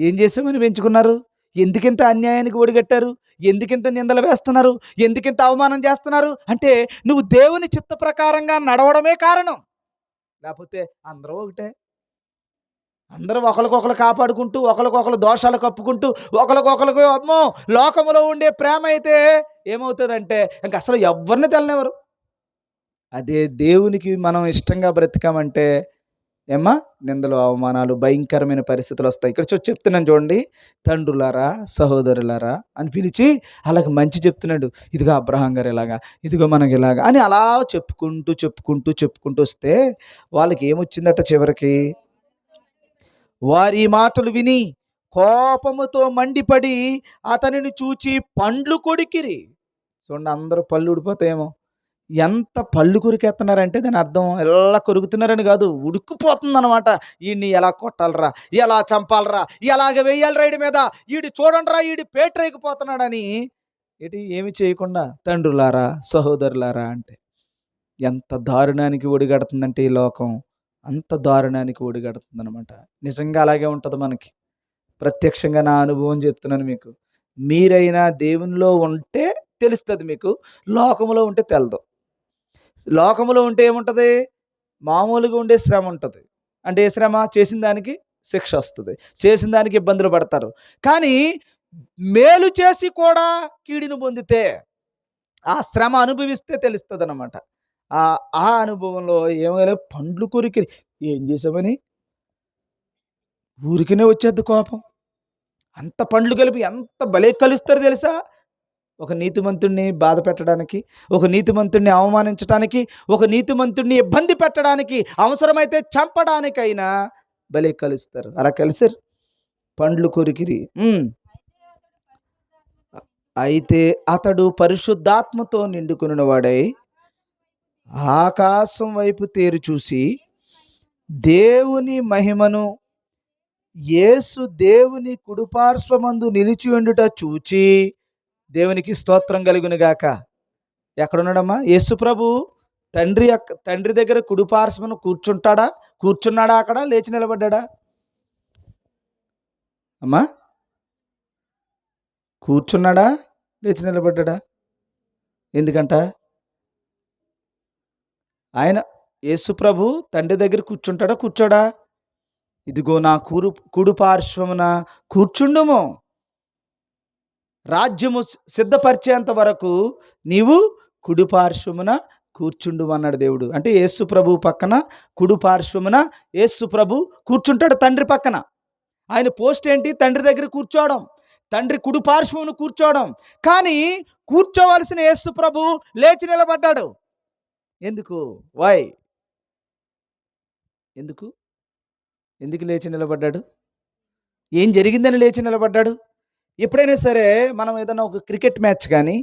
ఏం చేసామని పెంచుకున్నారు? ఎందుకింత అన్యాయానికి ఒడిగట్టారు? ఎందుకింత నిందలు వేస్తున్నారు? ఎందుకింత అవమానం చేస్తున్నారు? అంటే నువ్వు దేవుని చిత్త ప్రకారంగా నడవడమే కారణం. లేకపోతే అందరూ ఒకటే, అందరూ ఒకరికొకరు కాపాడుకుంటూ, ఒకరికొకరు దోషాలు కప్పుకుంటూ, ఒకరికొకరికి అమ్మో లోకములో ఉండే ప్రేమ అయితే ఏమవుతుందంటే ఇంక అసలు ఎవరిని తెలనివ్వరు. అదే దేవునికి మనం ఇష్టంగా బ్రతికామంటే ఏమ్మా నిందలు, అవమానాలు, భయంకరమైన పరిస్థితులు వస్తాయి. ఇక్కడ చెప్తున్నాను చూడండి. తండ్రులారా, సహోదరులారా అని పిలిచి అలాగ మంచి చెప్తున్నాడు. ఇదిగో అబ్రహాం గారు ఇలాగా, ఇదిగో మనకి ఇలాగా అని అలా చెప్పుకుంటూ వస్తే వాళ్ళకి ఏమొచ్చిందట చివరికి? వారి మాటలు విని కోపముతో మండిపడి అతనిని చూచి పండ్లు కొడికిరి. చూడండి, అందరూ పళ్ళు ఊడిపోతాయేమో. ఎంత పళ్ళు కొరికేస్తున్నారంటే దాని అర్థం ఎలా కొరుకుతున్నారని కాదు, ఉడుకుపోతుందన్నమాట. ఈడిని ఎలా కొట్టాలరా, ఎలా చంపాలరా, ఎలాగ వెయ్యాలరా ఈడి మీద, ఈడు చూడండిరా ఈడు పేటరేగిపోతున్నాడని ఏమి చేయకుండా తండ్రులారా సహోదరులారా అంటే ఎంత దారుణానికి ఒడిగడుతుందంటే ఈ లోకం, అంత దారుణానికి ఒడిగడుతుందనమాట. నిజంగా అలాగే ఉంటుంది మనకి. ప్రత్యక్షంగా నా అనుభవం చెప్తున్నాను మీకు. మీరైనా దేవునిలో ఉంటే తెలుస్తుంది మీకు, లోకములో ఉంటే తెలదు. లోకములో ఉంటే ఏముంటది? మామూలుగా ఉండే శ్రమ ఉంటది. అంటే ఏ శ్రమ? చేసిన దానికి శిక్ష వస్తది. చేసిన దానికి ఇబ్బందులు పడతారు. కానీ మేలు చేసి కూడా కీడును పొందితే, ఆ శ్రమ అనుభవిస్తే తెలుస్తదనమాట. ఆ అనుభవంలో ఏమైనా పండ్లు కొరికి ఏం చేసామని ఊరికనే వచ్చేద్ది కోపం. అంత పండ్లు కలిపి ఎంత భలే కలుస్తారు తెలుసా? ఒక నీతిమంతుడిని బాధ పెట్టడానికి, ఒక నీతిమంతుడిని అవమానించడానికి, ఒక నీతిమంతుడిని ఇబ్బంది పెట్టడానికి, అవసరమైతే చంపడానికైనా భలే కలుస్తారు. అలా కలిసారు, పండ్లు కొరికిరి. అయితే అతడు పరిశుద్ధాత్మతో నిండుకున్న వాడై ఆకాశం వైపు తేరి చూసి దేవుని మహిమను, యేసు దేవుని కుడిపార్శ్వమందు నిలిచి ఉండుట చూచి, దేవునికి స్తోత్రం కలుగునుగాక. ఎక్కడున్నాడమ్మా యేసు ప్రభు? తండ్రి దగ్గర కుడిపార్శ్వమున కూర్చున్నాడా అక్కడ, లేచి నిలబడ్డా? అమ్మా, కూర్చున్నాడా లేచి నిలబడ్డా? ఎందుకంట? ఆయన యేసు ప్రభు తండ్రి దగ్గర కూర్చోడా? ఇదిగో నా కుడిపార్శ్వమున కూర్చుండుము, రాజ్యము సిద్ధపరిచేంత వరకు నీవు కుడిపార్శ్వమున కూర్చుండు అన్నాడు దేవుడు. అంటే యేసు ప్రభు పక్కన కుడిపార్శ్వమున యేసు ప్రభు కూర్చుంటాడు తండ్రి పక్కన. ఆయన పోస్ట్ ఏంటి? తండ్రి దగ్గర కూర్చోవడం, తండ్రి కుడిపార్శ్వమున కూర్చోవడం. కానీ కూర్చోవలసిన యేసు ప్రభు లేచి నిలబడ్డాడు. ఎందుకు? వై? ఎందుకు లేచి నిలబడ్డాడు? ఏం జరిగిందని లేచి నిలబడ్డాడు? ఎప్పుడైనా సరే మనం ఏదన్నా ఒక క్రికెట్ మ్యాచ్ కానీ,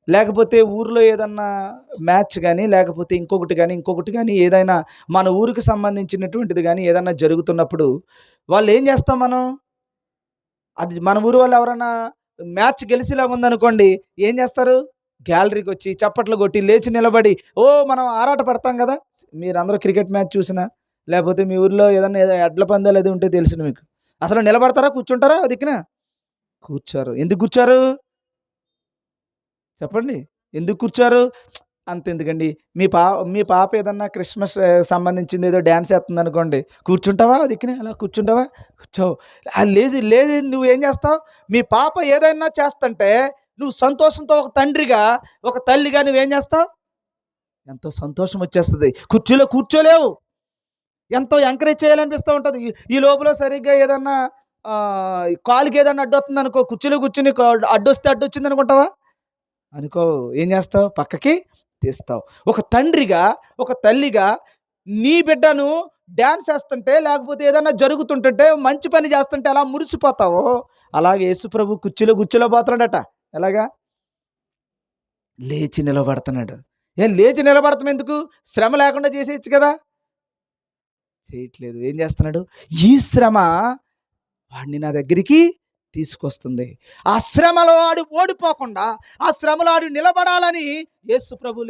లేకపోతే ఊర్లో ఏదన్నా మ్యాచ్ కానీ, లేకపోతే ఇంకొకటి కానీ ఏదైనా మన ఊరికి సంబంధించినటువంటిది కానీ ఏదన్నా జరుగుతున్నప్పుడు వాళ్ళు ఏం చేస్తాం మనం? అది మన ఊరు వాళ్ళు ఎవరన్నా మ్యాచ్ గెలిచేలాగా ఉందనుకోండి, ఏం చేస్తారు? గ్యాలరీకి వచ్చి చప్పట్లు కొట్టి లేచి నిలబడి మనం ఆరాట పడతాం కదా. మీరందరూ క్రికెట్ మ్యాచ్ చూసినా, లేకపోతే మీ ఊర్లో ఏదన్నా ఎడ్ల పందాలు అది ఉంటే తెలిసిన మీకు, అసలు నిలబడతారా కూర్చుంటారా? దిక్కున కూర్చోరు. ఎందుకు కూర్చోరు చెప్పండి? ఎందుకు కూర్చోరు? అంతెందుకండి, మీ పాప ఏదన్నా క్రిస్మస్ సంబంధించింది ఏదో డ్యాన్స్ వేస్తుంది అనుకోండి, కూర్చుంటావా? దిక్కునే అలా కూర్చుంటావా? కూర్చోవు. లేదు లేదు, నువ్వేం చేస్తావు? మీ పాప ఏదైనా చేస్తుంటే నువ్వు సంతోషంతో ఒక తండ్రిగా, ఒక తల్లిగా నువ్వేం చేస్తావు? ఎంతో సంతోషం వచ్చేస్తుంది. కుర్చీలో కూర్చోలేవు, ఎంతో ఎంకరేజ్ చేయాలనిపిస్తూ ఉంటుంది. ఈ లోపల సరిగ్గా ఏదన్నా కాలుకి ఏదన్నా అడ్డొస్తుంది అనుకో, కుర్చీలో కూర్చుని అడ్డొచ్చింది అనుకుంటావా? అనుకో. ఏం చేస్తావు? పక్కకి తీస్తావు. ఒక తండ్రిగా, ఒక తల్లిగా నీ బిడ్డను డ్యాన్స్ వేస్తుంటే, లేకపోతే ఏదైనా జరుగుతుంటుంటే, మంచి పని చేస్తుంటే అలా మురిసిపోతావో, అలాగే యేసు ప్రభు కుర్చీలో కూర్చోలేకపోతున్నాడట. ఎలాగా? లేచి నిలబడుతున్నాడు. లేచి నిలబడతాం ఎందుకు? శ్రమ లేకుండా చేసేయచ్చు కదా. చేయట్లేదు. ఏం చేస్తున్నాడు? ఈ శ్రమ వాడిని నా దగ్గరికి తీసుకొస్తుంది. ఆ శ్రమలో ఆడు ఓడిపోకుండా, ఆ శ్రమలో ఆడు నిలబడాలని యేసు ప్రభు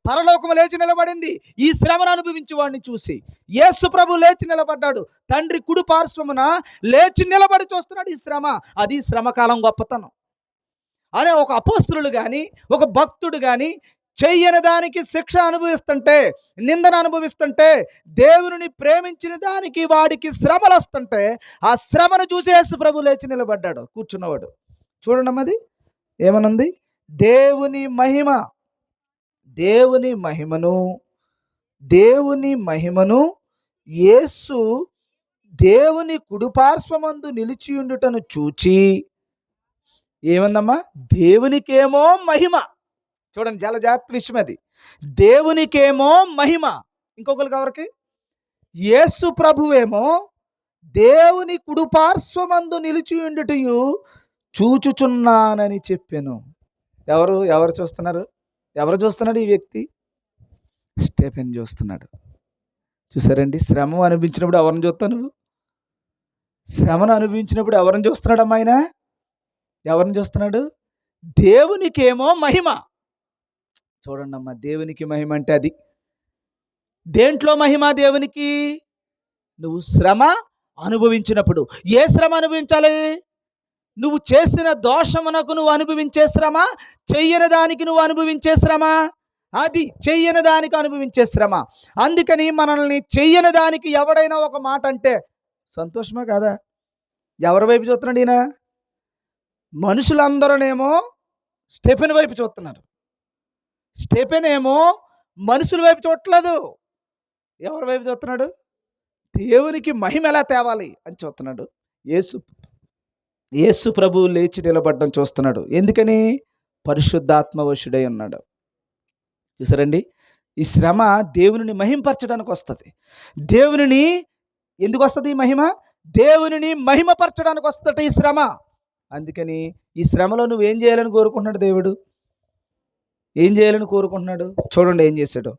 పరలోకము లేచి నిలబడింది ఈ శ్రమను అనుభవించి వాడిని చూసి. యేసు ప్రభు లేచి నిలబడ్డాడు, తండ్రి కుడి పార్శ్వమున లేచి నిలబడి చూస్తున్నాడు ఈ శ్రమ. అది శ్రమకాలం గొప్పతనం. అనే ఒక అపోస్తలుడు కానీ, ఒక భక్తుడు కానీ చెయ్యని దానికి శిక్ష అనుభవిస్తుంటే, నిందన అనుభవిస్తుంటే, దేవుని ప్రేమించిన దానికి వాడికి శ్రమలు వస్తుంటే, ఆ శ్రమను చూసి యేసు ప్రభు లేచి నిలబడ్డాడు కూర్చున్నవాడు. చూడండి అది ఏమనుంది? దేవుని మహిమను యేసు దేవుని కుడిపార్శ్వమందు నిలిచి ఉండుటను చూచి, ఏమందమ్మా? దేవునికేమో మహిమ. చూడండి, చాలా జాగ్రత్త విషయం అది. దేవునికేమో మహిమ, ఇంకొకరికి ఎవరికి? యేసు ప్రభువేమో దేవుని కుడిపార్శ్వమందు నిలిచి ఉండుటయు చూచుచున్నానని చెప్పాను. ఎవరు చూస్తున్నారు? ఎవరు చూస్తున్నాడు? ఈ వ్యక్తి స్టెఫెన్ చూస్తున్నాడు. చూసారండి, శ్రమ అనిపించినప్పుడు ఎవరిని చూస్తావు నువ్వు? శ్రమను అనుభవించినప్పుడు ఎవరిని చూస్తున్నాడమ్మా ఆయన? ఎవరిని చూస్తున్నాడు? దేవునికేమో మహిమ. చూడండి అమ్మా, దేవునికి మహిమ అంటే అది. దేంట్లో మహిమ దేవునికి? నువ్వు శ్రమ అనుభవించినప్పుడు. ఏ శ్రమ అనుభవించాలి? నువ్వు చేసిన దోషమునకు నువ్వు అనుభవించే శ్రమ, చెయ్యని దానికి నువ్వు అనుభవించే శ్రమ. అది చెయ్యని దానికి అనుభవించే శ్రమ. అందుకని మనల్ని చెయ్యని దానికి ఎవడైనా ఒక మాట అంటే సంతోషమా కాదా? ఎవరి వైపు చూస్తున్నాడు ఈయన? మనుషులందరూనేమో స్టెఫెన్ వైపు చూస్తున్నారు. స్టెఫెన్ ఏమో మనుషుల వైపు చూడట్లేదు. ఎవరి వైపు చూస్తున్నాడు? దేవునికి మహిమ ఎలా తేవాలి అని చూస్తున్నాడు. యేసు ప్రభువు లేచి నిలబడడం చూస్తున్నాడు. ఎందుకని? పరిశుద్ధాత్మ వశుడై ఉన్నాడు. చూసారండి, ఈ శ్రమ దేవునిని మహిమపరచడానికి వస్తుంది. దేవునిని ఎందుకు వస్తుంది ఈ మహిమ? దేవునిని మహిమపరచడానికి వస్తుందట ఈ శ్రమ. అందుకని ఈ శ్రమలో నువ్వు ఏం చేయాలని కోరుకుంటున్నాడు దేవుడు? ఏం చేయాలని కోరుకుంటున్నాడు? చూడండి ఏం చేశాడు.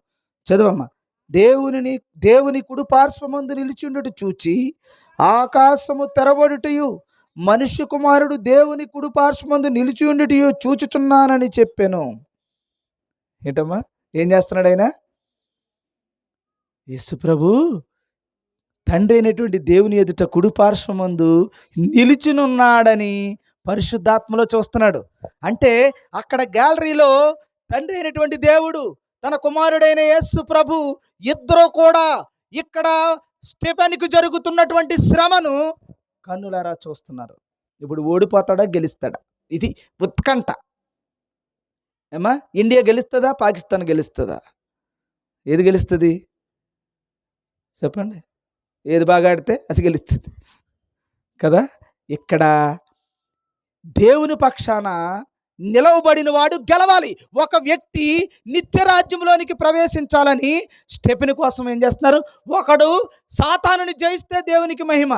చదవమ్మా. దేవుని కుడి పార్శ్వమందు నిలిచిండుట చూచి ఆకాశము తెరబడుటయు మనుష్య కుమారుడు దేవుని కుడి పార్శ్వమందు నిలిచి ఉండుటయు చూచుచున్నానని చెప్పాను. ఏంటమ్మా, ఏం చేస్తున్నాడు ఆయన? యేసు ప్రభు తండ్రి అయినటువంటి దేవుని ఎదుట కుడి పార్శ్వమందు నిలిచినున్నాడని పరిశుద్ధాత్మలో చూస్తున్నాడు. అంటే అక్కడ గ్యాలరీలో తండ్రి అయినటువంటి దేవుడు, తన కుమారుడైన యేసు ప్రభు ఇద్దరు కూడా ఇక్కడ స్టెఫెనుకు జరుగుతున్నటువంటి శ్రమను కన్నులారా చూస్తున్నారు. ఇప్పుడు ఓడిపోతాడా గెలుస్తాడా? ఇది ఉత్కంఠ. ఏమా, ఇండియా గెలుస్తుందా పాకిస్తాన్ గెలుస్తుందా? ఏది గెలుస్తుంది చెప్పండి? ఏది బాగా ఆడితే అది గెలుస్తుంది కదా. ఇక్కడ దేవుని పక్షాన నిలవబడిన వాడు గెలవాలి. ఒక వ్యక్తి నిత్యరాజ్యంలోనికి ప్రవేశించాలని స్టెఫెను కోసం ఏం చేస్తున్నారు? ఒకడు సాతానుని జయిస్తే దేవునికి మహిమ,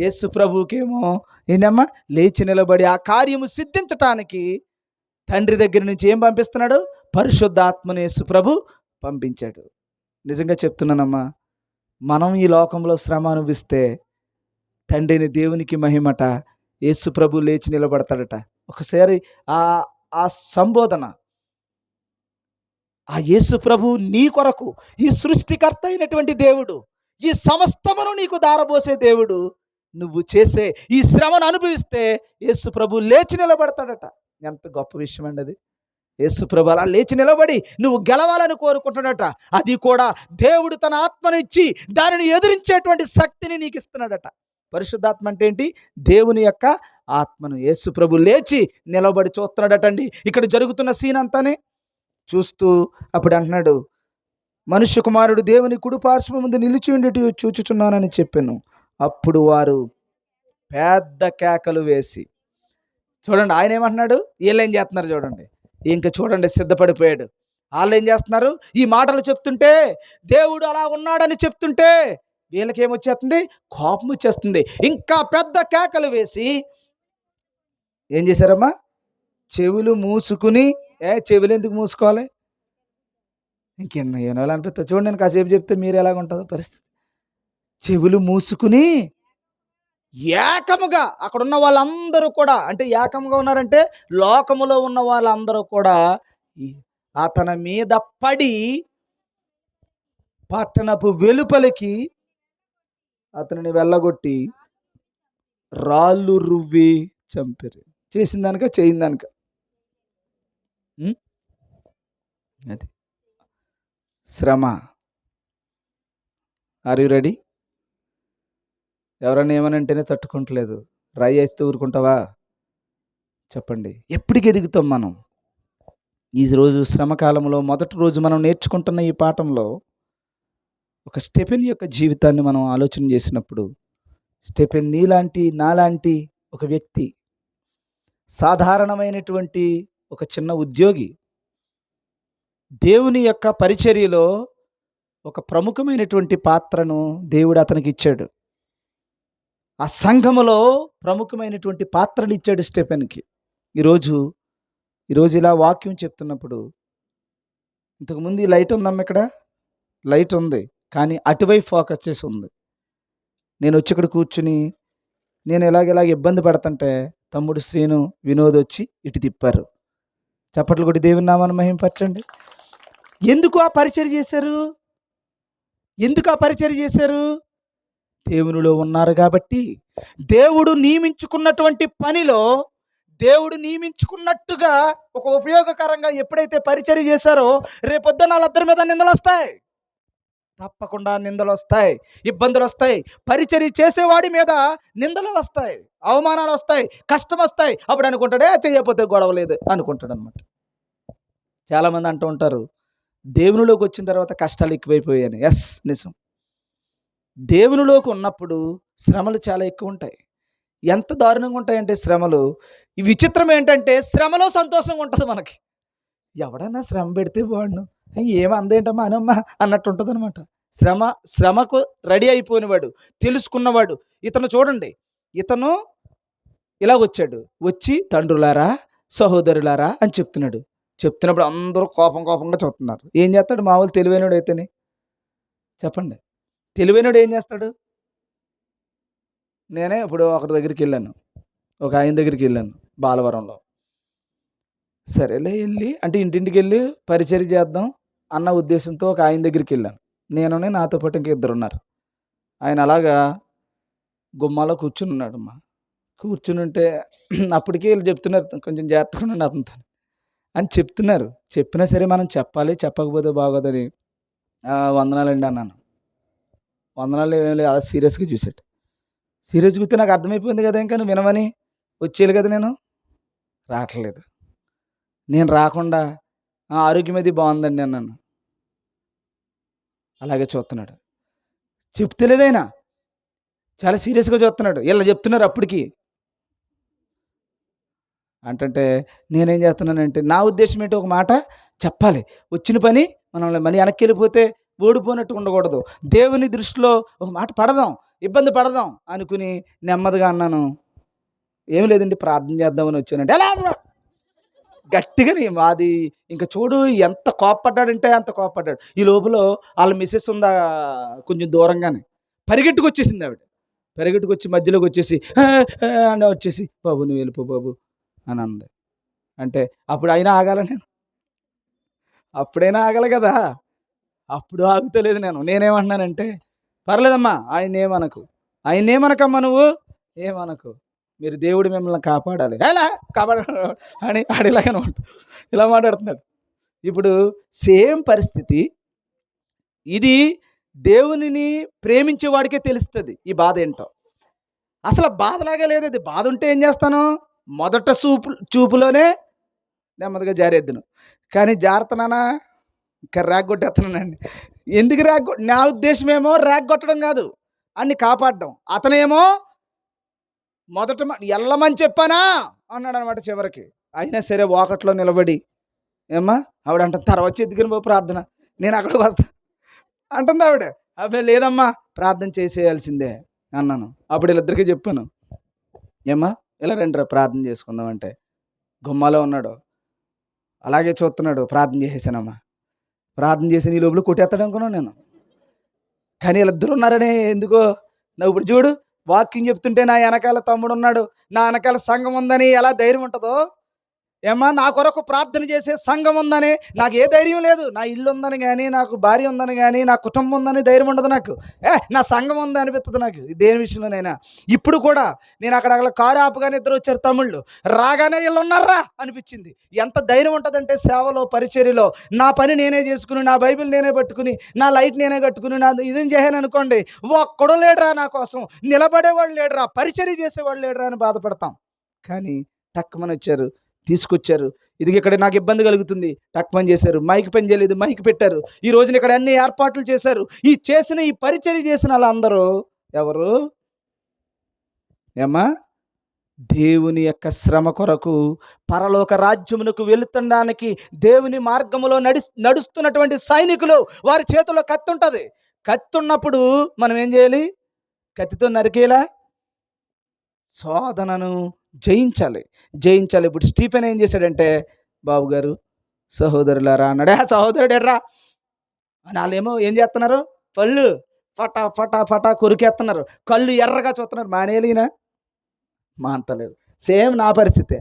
యేసు ప్రభువుకేమో ఏంటమ్మా లేచి నిలబడి ఆ కార్యము సిద్ధించటానికి తండ్రి దగ్గర నుంచి ఏం పంపిస్తున్నాడు? పరిశుద్ధాత్మను యేసు ప్రభు పంపించాడు. నిజంగా చెప్తున్నానమ్మా, మనం ఈ లోకంలో శ్రమ అనుభవిస్తే తండ్రిని దేవునికి మహిమట, యేసు ప్రభు లేచి నిలబడతాడట. ఒకసారి ఆ సంబోధన, ఆ యేసు ప్రభు నీ కొరకు, ఈ సృష్టికర్త అయినటువంటి దేవుడు, ఈ సమస్తమును నీకు దారబోసే దేవుడు, నువ్వు చేసే ఈ శ్రమను అనుభవిస్తే యేసు ప్రభు లేచి నిలబడతాడట. ఎంత గొప్ప విషయం అండి అది. యేసు ప్రభు అలా లేచి నిలబడి నువ్వు గెలవాలని కోరుకుంటున్నట. అది కూడా దేవుడు తన ఆత్మను ఇచ్చి దానిని ఎదిరించేటువంటి శక్తిని నీకు ఇస్తున్నాడట. పరిశుద్ధాత్మ అంటే ఏంటి? దేవుని యొక్క ఆత్మను. యేసు ప్రభు లేచి నిలబడి చూస్తున్నాడటండి. ఇక్కడ జరుగుతున్న సీన్ అంతానే చూస్తూ అప్పుడు అంటున్నాడు, మనుష్య కుమారుడు దేవుని కుడి పార్శ్వం ముందు నిలిచి ఉండేటి చూచుచున్నానని చెప్పాను. అప్పుడు వారు పెద్ద కేకలు వేసి, చూడండి ఆయన ఏమంటున్నాడు, వీళ్ళు ఏం చేస్తున్నారు చూడండి. ఇంకా చూడండి, సిద్ధపడిపోయాడు. వాళ్ళు ఏం చేస్తున్నారు? ఈ మాటలు చెప్తుంటే, దేవుడు అలా ఉన్నాడని చెప్తుంటే వీళ్ళకేమొచ్చేస్తుంది? కోపం వచ్చేస్తుంది. ఇంకా పెద్ద కేకలు వేసి ఏం చేశారమ్మా? చెవులు మూసుకుని, చెవులు ఎందుకు మూసుకోవాలి? ఇంకెన్న ఏమో అనిపిస్తుంది చూడండి. నేను కాసేపు చెప్తే మీరు ఎలాగుంటుందో పరిస్థితి. చెవులు మూసుకుని ఏకముగా అక్కడ ఉన్న వాళ్ళందరూ కూడా, అంటే ఏకముగా ఉన్నారంటే లోకములో ఉన్న వాళ్ళందరూ కూడా అతని మీద పడి పట్టణపు వెలుపలికి అతనిని వెళ్ళగొట్టి రాళ్ళు రువ్వి చంపారు. చేసిన దానిక చేయని దానిక అది శ్రమ. Are you ready? ఎవరన్నా ఏమనంటేనే తట్టుకుంటలేదు, రాయి వేస్తే ఊరుకుంటావా చెప్పండి? ఎప్పటికి ఎదుగుతాం మనం? ఈ రోజు శ్రమకాలంలో మొదటి రోజు మనం నేర్చుకుంటున్న ఈ పాఠంలో ఒక స్టెఫెన్ యొక్క జీవితాన్ని మనం ఆలోచన చేసినప్పుడు, స్టెఫెన్ నీలాంటి నాలాంటి ఒక వ్యక్తి, సాధారణమైనటువంటి ఒక చిన్న ఉద్యోగి, దేవుని యొక్క పరిచర్యలో ఒక ప్రముఖమైనటువంటి పాత్రను దేవుడు అతనికి ఇచ్చాడు. ఆ సంఘములో ప్రముఖమైనటువంటి పాత్రను ఇచ్చాడు స్టెఫెన్కి. ఈరోజు ఇలా వాక్యం చెప్తున్నప్పుడు ఇంతకుముందు ఈ లైట్ ఉందమ్మా ఇక్కడ, లైట్ ఉంది, కానీ అటువైపు ఫోకస్ చేసి ఉంది. నేను వచ్చి ఇక్కడ కూర్చుని నేను ఇలాగ ఇబ్బంది పడుతుంటే తమ్ముడు శ్రీను, వినోద్ వచ్చి ఇటు తిప్పారు. చప్పట్లు కొట్టి దేవుని నామాన్ని మహిమపరచండి. ఎందుకు ఆ పరిచర్య చేశారు? ఎందుకు ఆ పరిచర్య చేశారు? దేవునిలో ఉన్నారు కాబట్టి. దేవుడు నియమించుకున్నటువంటి పనిలో దేవుడు నియమించుకున్నట్టుగా ఒక ఉపయోగకరంగా ఎప్పుడైతే పరిచర్య చేశారో రేపొద్దున వాళ్ళిద్దరి మీద నిందలు వస్తాయి. తప్పకుండా నిందలు వస్తాయి, ఇబ్బందులు వస్తాయి. పరిచర్య చేసేవాడి మీద నిందలు వస్తాయి, అవమానాలు వస్తాయి, కష్టం వస్తాయి. అప్పుడు అనుకుంటాడే చేయకపోతే గొడవ లేదు అనుకుంటాడు అనమాట. చాలామంది అంటూ ఉంటారు దేవునిలోకి వచ్చిన తర్వాత కష్టాలు ఎక్కువైపోయాయని. ఎస్, నిజం. దేవునిలోకి ఉన్నప్పుడు శ్రమలు చాలా ఎక్కువ ఉంటాయి. ఎంత దారుణంగా ఉంటాయంటే శ్రమలు. ఈ విచిత్రం ఏంటంటే శ్రమలో సంతోషంగా ఉంటుంది మనకి. ఎవడన్నా శ్రమ పెడితే బాగుండు, ఏమందేంటమ్మా అనమ్మా అన్నట్టు ఉంటుంది అనమాట. శ్రమకు రెడీ అయిపోయినవాడు, తెలుసుకున్నవాడు. ఇతను చూడండి, ఇతను ఇలా వచ్చాడు, వచ్చి తండ్రులారా సహోదరులారా అని చెప్తున్నాడు. చెప్తున్నప్పుడు అందరూ కోపంగా చూస్తున్నారు. ఏం చేస్తాడు మామూలు తెలివైనడు అయితేనే? చెప్పండి, తెలివైనడు ఏం చేస్తాడు? నేనే ఇప్పుడు ఒకరి దగ్గరికి వెళ్ళాను, ఒక ఆయన దగ్గరికి వెళ్ళాను బాలవరంలో. సరేలే వెళ్ళి అంటే ఇంటింటికి వెళ్ళి పరిచర్య చేద్దాం అన్న ఉద్దేశంతో ఒక ఆయన దగ్గరికి వెళ్ళాను. నేనునే నాతో పాటు ఇంక ఇద్దరు ఉన్నారు. ఆయన అలాగా గుమ్మాలో కూర్చుని ఉన్నాడమ్మా. కూర్చుని ఉంటే అప్పటికే వీళ్ళు చెప్తున్నారు కొంచెం జాగ్రత్తగా ఉండండి అతనితో అని చెప్తున్నారు. చెప్పినా సరే మనం చెప్పాలి, చెప్పకపోతే బాగోదని వందనాలండి అన్నాను. వందనాలు ఏం లేదు, అలా సీరియస్గా చూసాడు. సీరియస్ చూస్తే నాకు అర్థమైపోయింది కదా, ఇంకా నువ్వు వినమని వచ్చేయాలి కదా. నేను రావట్లేదు. నేను రాకుండా ఆరోగ్యం అది బాగుందండి అన్నాను. అలాగే చూస్తున్నాడు, చెప్తలేదైనా చాలా సీరియస్గా చూస్తున్నాడు. ఇలా చెప్తున్నారు అప్పటికి. అంటే నేనేం చేస్తున్నానంటే నా ఉద్దేశం ఏంటి, ఒక మాట చెప్పాలి. వచ్చిన పని మనం మళ్ళీ వెనక్కి వెళ్ళిపోతే ఓడిపోయినట్టు ఉండకూడదు. దేవుని దృష్టిలో ఒక మాట పడదాం, ఇబ్బంది పడదాం అనుకుని నెమ్మదిగా అన్నాను. ఏం లేదండి ప్రార్థన చేద్దామని వచ్చానంటే ఎలా గట్టిగా మాది ఇంకా చూడు ఎంత కోప్పడ్డాడంటే అంత కోప్పడ్డాడు. ఈ లోపల వాళ్ళ మిస్సెస్ ఉందా కొంచెం దూరంగానే పరిగెట్టుకు వచ్చేసింది. ఆవిడ పరిగెట్టుకు వచ్చి మధ్యలోకి వచ్చేసి అని వచ్చేసి బాబు నువ్వు వెళ్ళిపో బాబు అని అంది. అంటే అప్పుడు అయినా ఆగాల నేను, అప్పుడైనా ఆగాలి కదా. అప్పుడు ఆగుతలేదు నేనేమంటున్నానంటే పర్లేదమ్మా ఆయన్నేమనకమ్మా నువ్వు ఏమనకు, మీరు దేవుడు మిమ్మల్ని కాపాడాలి ఎలా కాపాడాలి అని ఆడిలాగనమాట ఇలా మాట్లాడుతున్నాడు. ఇప్పుడు సేమ్ పరిస్థితి ఇది. దేవునిని ప్రేమించే వాడికే తెలుస్తుంది ఈ బాధ ఏంటో. అసలు బాధలాగా లేదు అది. బాధ ఉంటే ఏం చేస్తాను, మొదట చూపులోనే నెమ్మదిగా జారేద్దును. కానీ జాగ్రత్తనా ఇంకా ర్యాక్ కొట్టేస్తున్నానండి. ఎందుకు నా ఉద్దేశమేమో ర్యాక్ కొట్టడం కాదు, అన్ని కాపాడడం. అతనేమో మొదట వెళ్ళమని చెప్పానా అన్నాడు అనమాట చివరికి. అయినా సరే వాకట్లో నిలబడి ఏమ్మా ఆవిడ అంటుంది తర్వాత ఎదిగిన పో ప్రార్థన, నేను అక్కడికి వస్తా అంటుంది ఆవిడ. అబ్బాయి లేదమ్మా ప్రార్థన చేసేయాల్సిందే అన్నాను. అప్పుడు వీళ్ళిద్దరికీ చెప్పాను, ఏమ్మా ఇలా రండిరా ప్రార్థన చేసుకుందాం అంటే గుమ్మాలో ఉన్నాడు, అలాగే చూస్తున్నాడు. ప్రార్థన చేసేసానమ్మా. ప్రార్థన చేసి నీ లోపల కొట్టేస్తాడు అనుకున్నాను నేను. కానీ వీళ్ళిద్దరు ఉన్నారనే ఎందుకో నువ్వు ఇప్పుడు చూడు వాకింగ్ చెప్తుంటే నా వెనకాల తమ్ముడు ఉన్నాడు, నా వెనకాల సంఘం ఉందని ఎలా ధైర్యం ఉంటుందో. ఏమ్మా నా కొరకు ప్రార్థన చేసే సంఘం ఉందని నాకు ఏ ధైర్యం లేదు. నా ఇల్లు ఉందని కానీ, నాకు భార్య ఉందని కానీ, నా కుటుంబం ఉందని ధైర్యం ఉండదు నాకు. నా సంఘం ఉంది అనిపిస్తుంది నాకు దేని విషయంలోనైనా. ఇప్పుడు కూడా నేను అక్కడ కారు ఆపగానే ఇద్దరు వచ్చారు తమ్ముళ్ళు, రాగానే వీళ్ళు ఉన్నారా అనిపించింది. ఎంత ధైర్యం ఉంటుందంటే సేవలో పరిచర్యలో నా పని నేనే చేసుకుని, నా బైబిల్ నేనే పట్టుకుని, నా లైట్ నేనే కట్టుకుని, నా ఇదేం చేయను అనుకోండి, ఒక్కడో లేడురా నా కోసం, నిలబడేవాళ్ళు లేడురా, పరిచర్య చేసేవాళ్ళు లేడురా అని బాధపడతాం. కానీ టక్కుమని వచ్చారు, తీసుకొచ్చారు. ఇది ఇక్కడ నాకు ఇబ్బంది కలుగుతుంది, టక్మని చేశారు. మైక్ పని చేయలేదు, మైక్ పెట్టారు. ఈ రోజున ఇక్కడ అన్ని ఏర్పాట్లు చేశారు. ఈ పరిచర్య చేసిన వాళ్ళందరూ ఎవరు ఏమ్మా దేవుని యొక్క శ్రమ కొరకు పరలోక రాజ్యమునకు వెళుతుండడానికి దేవుని మార్గములో నడుస్తున్నటువంటి సైనికులు, వారి చేతిలో కత్తి ఉంటుంది. కత్తి ఉన్నప్పుడు మనం ఏం చేయాలి, కత్తితో నరికేలా శోధనను జయించాలి. ఇప్పుడు స్టీఫెన్ ఏం చేశాడంటే, బాబు గారు సహోదరులారా అన్నాడు. సహోదరుడు ఎర్రా అని వాళ్ళేమో ఏం చేస్తున్నారు, పళ్ళు ఫటా ఫటా ఫటా కొరికేస్తున్నారు, కళ్ళు ఎర్రగా చూస్తున్నారు. మానేలిన మానతలేదు. సేమ్ నా పరిస్థితే,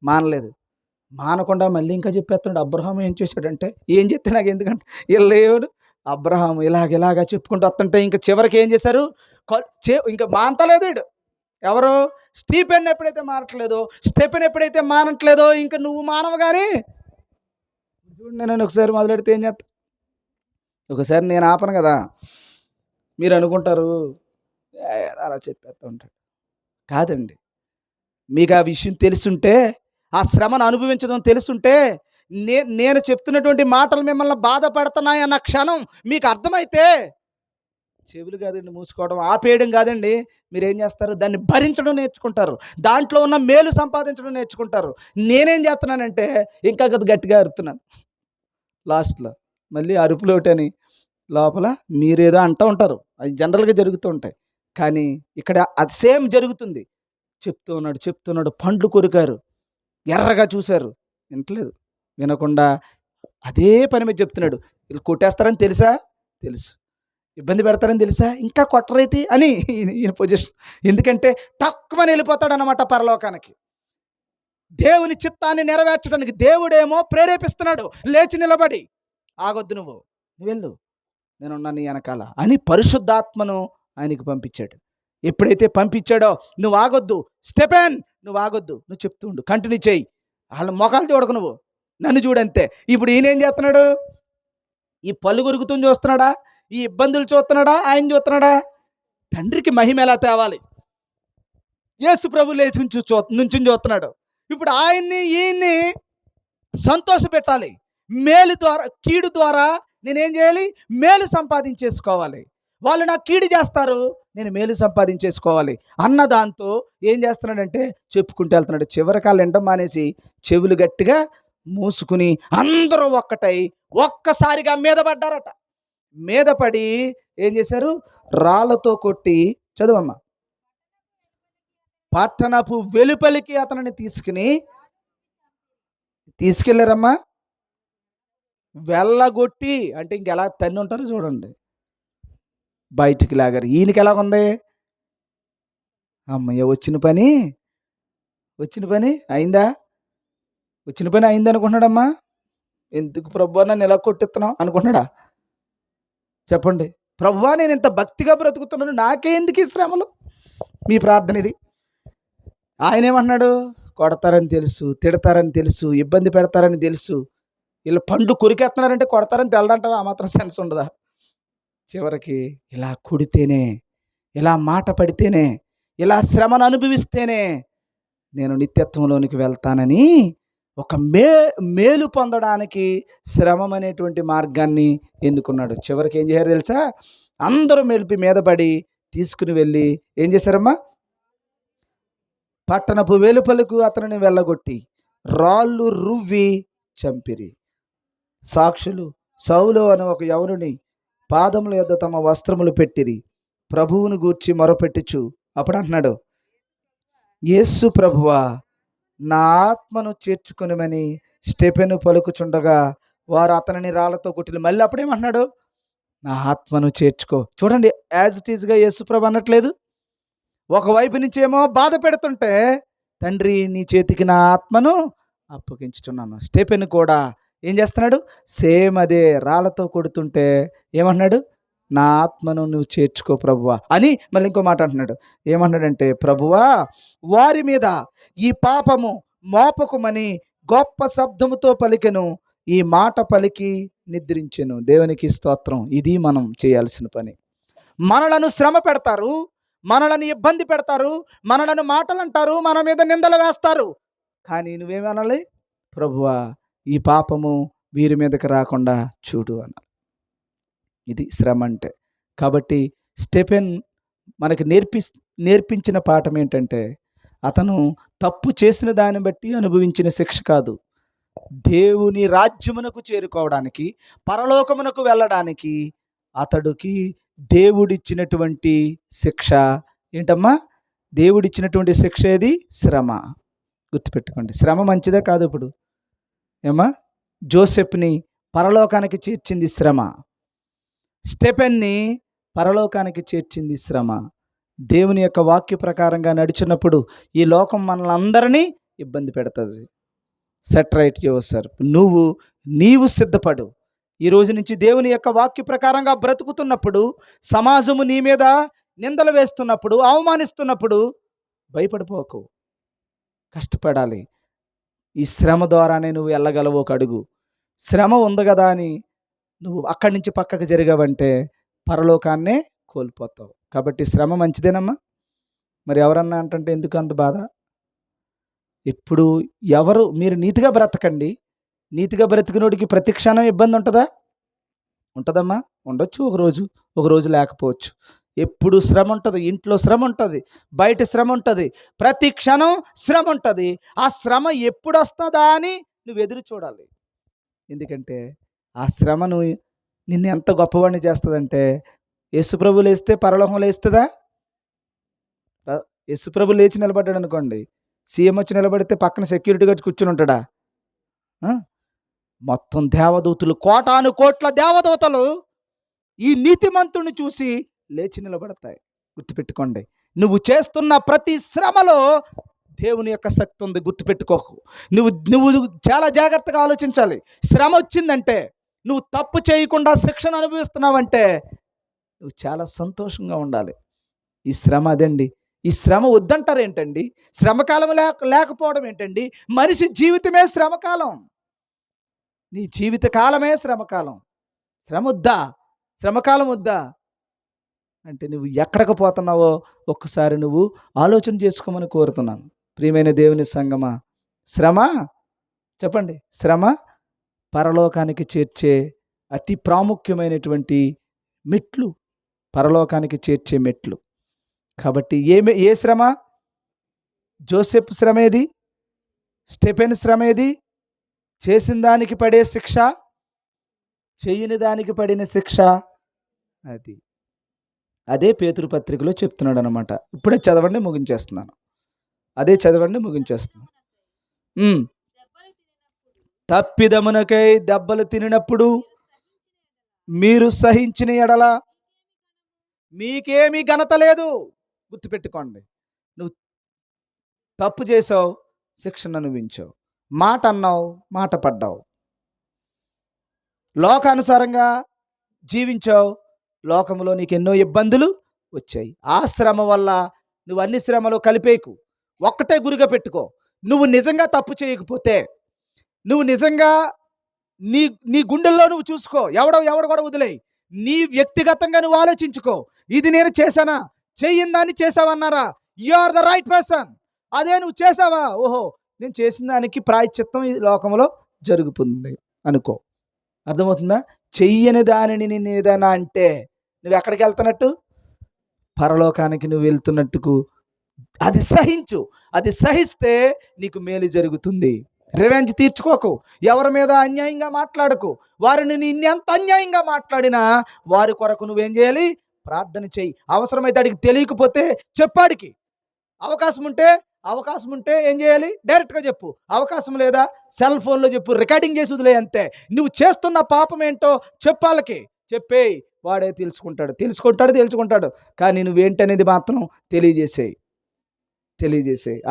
మానలేదు. మానకుండా మళ్ళీ ఇంకా చెప్పేస్తున్నాడు. అబ్రహాము ఏం చేశాడంటే, ఏం చెప్తే నాకు ఎందుకంటే వీళ్ళు అబ్రహాము ఇలాగ చెప్పుకుంటూ వస్తుంటే ఇంకా చివరికి ఏం చేశారు, ఇంకా మానతలేదు వీడు. ఎవరు? స్టీఫెన్ ఎప్పుడైతే మానట్లేదో, స్టెఫెన్ ఎప్పుడైతే మానట్లేదో ఇంకా నువ్వు మానవు కానీ చూడండి. నేను ఒకసారి మొదలెడితే ఏం చేస్తా, ఒకసారి నేను ఆపను కదా. మీరు అనుకుంటారు అలా చెప్పేస్తూ ఉంటాడు. కాదండి, మీకు ఆ విషయం తెలుసుంటే, ఆ శ్రమను అనుభవించడం తెలుసుంటే, నేను చెప్తున్నటువంటి మాటలు మిమ్మల్ని బాధపడుతున్నాయి అన్న క్షణం మీకు అర్థమైతే, చెవులు కాదండి మూసుకోవడం, ఆపేయడం కాదండి, మీరేం చేస్తారు, దాన్ని భరించడం నేర్చుకుంటారు, దాంట్లో ఉన్న మేలు సంపాదించడం నేర్చుకుంటారు. నేనేం చేస్తున్నానంటే ఇంకా కొద్ది గట్టిగా అరుతున్నాను. లాస్ట్లో మళ్ళీ అరుపులు ఒకటని లోపల మీరేదో అంటూ ఉంటారు, అది జనరల్గా జరుగుతూ ఉంటాయి. కానీ ఇక్కడ అది సేమ్ జరుగుతుంది. చెప్తున్నాడు, పండ్లు కొరికారు, ఎర్రగా చూశారు, వినట్లేదు. వినకుండా అదే పని మీద చెప్తున్నాడు. వీళ్ళు కొట్టేస్తారని తెలుసు, ఇబ్బంది పెడతారని తెలుసా, ఇంకా కొట్టరేటి అని ఈయన పొజిషన్. ఎందుకంటే తక్కువని వెళ్ళిపోతాడు అన్నమాట పరలోకానికి. దేవుని చిత్తాన్ని నెరవేర్చడానికి దేవుడేమో ప్రేరేపిస్తున్నాడు, లేచి నిలబడి, ఆగొద్దు నువ్వు వెళ్ళు, నేనున్నా నీ వెనకాల అని పరిశుద్ధాత్మను ఆయనకి పంపించాడు. ఎప్పుడైతే పంపించాడో, నువ్వు ఆగొద్దు స్టెఫెన్, నువ్వు ఆగొద్దు, నువ్వు చెప్తూ ఉండు, కంటిన్యూ చేయి, వాళ్ళ మొఖాలు చూడకు, నువ్వు నన్ను చూడంతే. ఇప్పుడు ఈయన ఏం చేస్తున్నాడు, ఈ పళ్ళు కొరుకుతుంది చూస్తున్నాడా, ఈ ఇబ్బందులు చూస్తున్నాడా, ఆయన చూస్తున్నాడా? తండ్రికి మహిమ ఎలా తేవాలి, యేసు ప్రభు లేచి నుంచి చూస్తున్నాడు. ఇప్పుడు ఈయన్ని సంతోష పెట్టాలి. మేలు ద్వారా, కీడు ద్వారా నేనేం చేయాలి, మేలు సంపాదించేసుకోవాలి. వాళ్ళు నాకు కీడు చేస్తారు, నేను మేలు సంపాదించేసుకోవాలి అన్న దాంతో ఏం చేస్తున్నాడంటే చెప్పుకుంటూ వెళ్తున్నాడు. చివరికాళ్ళు ఎండం మానేసి చెవులు గట్టిగా మూసుకుని అందరూ ఒక్కసారిగా మీద పడ్డారట. మీద పడి ఏం చేశారు, రాళ్లతో కొట్టి, చదువమ్మా, పట్టణపు వెలుపలికి అతనిని తీసుకెళ్ళారమ్మా. వెళ్ళగొట్టి అంటే ఇంకెలా తన్ని ఉంటారో చూడండి, బయటికి లాగారు. ఈయనకి ఎలా ఉంది, అమ్మయ్య వచ్చిన పని అయిందా, వచ్చిన పని అయింది అనుకుంటున్నాడమ్మా. ఎందుకు ప్రభువా నన్ను ఎలా కొట్టిస్తున్నావు అనుకుంటున్నాడా? చెప్పండి, ప్రభువా నేను ఇంత భక్తిగా బ్రతుకుతున్నాను, నాకే ఎందుకు ఈ శ్రమలు? మీ ప్రార్థన ఇది. ఆయన ఏమంటున్నాడు, కొడతారని తెలుసు, తిడతారని తెలుసు, ఇబ్బంది పెడతారని తెలుసు, వీళ్ళు పండు కొరికేస్తున్నారంటే కొడతారని తెలదంటావా? ఆ మాత్రం సెన్స్ ఉండదా? చివరికి ఇలా కొడితేనే, ఇలా మాట పడితేనే, ఇలా శ్రమను అనుభవిస్తేనే నేను నిత్యత్వంలోనికి వెళ్తానని ఒక మేలు పొందడానికి శ్రమం అనేటువంటి మార్గాన్ని ఎన్నుకున్నాడు. చివరికి ఏం చేశారు తెలుసా, అందరూ మెలిపి మీద పడి తీసుకుని వెళ్ళి ఏం చేశారమ్మా, పట్టణపు వెలుపలకు అతనిని వెళ్ళగొట్టి రాళ్ళు రువ్వి చంపిరి. సాక్షులు సౌలు అని ఒక యవనుని పాదముల యొద్ద తమ వస్త్రములు పెట్టిరి, ప్రభువును గూర్చి మొరపెట్టుచు అప్పుడు అంటున్నాడు, యేసు ప్రభువా నా ఆత్మను చేర్చుకునిమని స్టెఫెను పలుకుచుండగా వారు అతనిని రాళ్లతో కొట్టిరు. మళ్ళీ అప్పుడేమంటున్నాడు, నా ఆత్మను చేర్చుకో. చూడండి, యాజ్ ఇట్ ఈజ్గా యేసు ప్రభు అనట్లేదు. ఒకవైపు నుంచి ఏమో బాధ పెడుతుంటే, తండ్రి నీ చేతికి నా ఆత్మను అప్పగించుచున్నాను. స్టెఫెన్ కూడా ఏం చేస్తున్నాడు, సేమ్ అదే, రాళ్లతో కొడుతుంటే ఏమంటున్నాడు, నా ఆత్మను నువ్వు చేర్చుకో ప్రభువా అని. మళ్ళీ ఇంకో మాట అంటున్నాడు, ఏమంటున్నాడంటే, ప్రభువా వారి మీద ఈ పాపము మోపకుమని గొప్ప శబ్దముతో పలికెను, ఈ మాట పలికి నిద్రించెను. దేవునికి స్తోత్రం. ఇది మనం చేయాల్సిన పని. మనలను శ్రమ పెడతారు, మనలను ఇబ్బంది పెడతారు, మనలను మాటలు అంటారు, మన మీద నిందలు వేస్తారు, కానీ నువ్వేమనాలి, ప్రభువా ఈ పాపము వీరి మీదకి రాకుండా చూడు అన్న. ఇది శ్రమ అంటే. కాబట్టి స్టెఫెన్ మనకి నేర్పించిన పాఠం ఏంటంటే, అతను తప్పు చేసిన దాన్ని బట్టి అనుభవించిన శిక్ష కాదు, దేవుని రాజ్యమునకు చేరుకోవడానికి, పరలోకమునకు వెళ్ళడానికి అతడికి దేవుడిచ్చినటువంటి శిక్ష ఏంటమ్మా, దేవుడిచ్చినటువంటి శిక్ష ఏది, శ్రమ. గుర్తుపెట్టుకోండి, శ్రమ మంచిదే కాదు. ఇప్పుడు ఏమ్మా, జోసెఫ్ని పరలోకానికి చేర్చింది శ్రమ. స్టెఫెన్ని పరలోకానికి చేర్చింది శ్రమ. దేవుని యొక్క వాక్య ప్రకారంగా నడిచినప్పుడు ఈ లోకం మనల్ని అందరినీ ఇబ్బంది పెడుతుంది. Set right your self. నీవు సిద్ధపడు. ఈ రోజు నుంచి దేవుని యొక్క వాక్య ప్రకారంగా బ్రతుకుతున్నప్పుడు, సమాజము నీ మీద నిందలు వేస్తున్నప్పుడు, అవమానిస్తున్నప్పుడు భయపడిపోకు. కష్టపడాలి. ఈ శ్రమ ద్వారానే నువ్వు వెళ్ళగలవు ఒక అడుగు. శ్రమ ఉంది కదా అని నువ్వు అక్కడి నుంచి పక్కకు జరిగావంటే పరలోకాన్నే కోల్పోతావు. కాబట్టి శ్రమ మంచిదేనమ్మా. మరి ఎవరన్నా అంటే ఎందుకు అంత బాధ? ఇప్పుడు మీరు నీతిగా బ్రతకండి. నీతిగా బ్రతికినోడికి ప్రతి క్షణం ఇబ్బంది ఉంటుందా? ఉంటుందమ్మా. ఉండొచ్చు, ఒకరోజు లేకపోవచ్చు. ఎప్పుడు శ్రమ ఉంటుంది. ఇంట్లో శ్రమ ఉంటుంది, బయట శ్రమ ఉంటుంది, ప్రతి క్షణం శ్రమ ఉంటుంది. ఆ శ్రమ ఎప్పుడు వస్తుందా అని నువ్వు ఎదురు చూడాలి. ఎందుకంటే ఆ శ్రమను నిన్ను ఎంత గొప్పవాడిని చేస్తుందంటే, యేసుప్రభు లేస్తే పరలోకం లేస్తుందా? యేసుప్రభు లేచి నిలబడ్డాడు అనుకోండి, సీఎం వచ్చి నిలబడితే పక్కన సెక్యూరిటీ గార్డ్ కూర్చుని ఉంటాడా? మొత్తం దేవదూతలు, కోటాను కోట్ల దేవదూతలు ఈ నీతిమంతుడిని చూసి లేచి నిలబడతాయి. గుర్తుపెట్టుకోండి, నువ్వు చేస్తున్న ప్రతి శ్రమలో దేవుని యొక్క శక్తి ఉంది. గుర్తుపెట్టుకోకు. నువ్వు చాలా జాగ్రత్తగా ఆలోచించాలి. శ్రమ వచ్చిందంటే, నువ్వు తప్పు చేయకుండా శిక్షణ అనుభవిస్తున్నావంటే నువ్వు చాలా సంతోషంగా ఉండాలి. ఈ శ్రమ అదండి. ఈ శ్రమ వద్దంటారు ఏంటండి? శ్రమకాలం లేకపోవడం ఏంటండి? మనిషి జీవితమే శ్రమకాలం. నీ జీవిత కాలమే శ్రమకాలం. శ్రమకాలం వద్దా అంటే నువ్వు ఎక్కడికి పోతున్నావో ఒక్కసారి నువ్వు ఆలోచన చేసుకోమని కోరుతున్నాను. ప్రియమైన దేవుని సంగమా, శ్రమ చెప్పండి, శ్రమ పరలోకానికి చేర్చే అతి ప్రాముఖ్యమైనటువంటి మెట్లు, పరలోకానికి చేర్చే మెట్లు. కాబట్టి ఏ శ్రమ? జోసెఫ్ శ్రమ ఏది? స్టెఫెన్ శ్రమ ఏది? చేసిన దానికి పడే శిక్ష, చేయని దానికి పడిన శిక్ష. అదే పేతురు పత్రికలో చెప్తున్నాడు అనమాట. ఇప్పుడే చదవండి, ముగించేస్తున్నాను. తప్పిదమునకై దెబ్బలు తినినప్పుడు మీరు సహించిన ఎడల మీకేమీ ఘనత లేదు. గుర్తుపెట్టుకోండి. నువ్వు తప్పు చేసావు, శిక్షణ అనుభవించావు. మాట అన్నావు, మాట పడ్డావు. లోకానుసారంగా జీవించావు, లోకంలో నీకు ఎన్నో ఇబ్బందులు వచ్చాయి. ఆ శ్రమ వల్ల నువ్వు అన్ని శ్రమలు కలిపేకు. ఒక్కటే గురిగా పెట్టుకో. నువ్వు నిజంగా తప్పు చేయకపోతే, నువ్వు నిజంగా నీ గుండెల్లో నువ్వు చూసుకో. ఎవడు కూడా వదిలేయి. నీ వ్యక్తిగతంగా నువ్వు ఆలోచించుకో. ఇది నేను చేశానా? చెయ్యని దాన్ని చేసావన్నారా? You are the right person. అదే నువ్వు చేసావా? ఓహో, నేను చేసిన దానికి ప్రాయశ్చిత్తం ఈ లోకంలో జరుగుతుంది అనుకో. అర్థమవుతుందా? చెయ్యని దానిని నేను ఏదైనా అంటే నువ్వు ఎక్కడికి వెళ్తున్నట్టు? పరలోకానికి నువ్వు వెళ్తున్నట్టుకు. అది సహించు. అది సహిస్తే నీకు మేలు జరుగుతుంది. రివెంజ్ తీర్చుకోకు. ఎవరి మీద అన్యాయంగా మాట్లాడకు. వారిని నిన్నెంత అన్యాయంగా మాట్లాడినా వారి కొరకు నువ్వేం చేయాలి? ప్రార్థన చెయ్యి. అవసరమైతే అడిగి తెలియకపోతే చెప్పాడికి. అవకాశం ఉంటే ఏం చేయాలి? డైరెక్ట్గా చెప్పు. అవకాశం లేదా? సెల్ ఫోన్లో చెప్పు, రికార్డింగ్ చేసి వదిలే అంతే. నువ్వు చేస్తున్న పాపం ఏంటో చెప్పాలకి చెప్పేయి. వాడే తెలుసుకుంటాడు. కానీ నువ్వేంటనేది మాత్రం తెలియజేసేయి.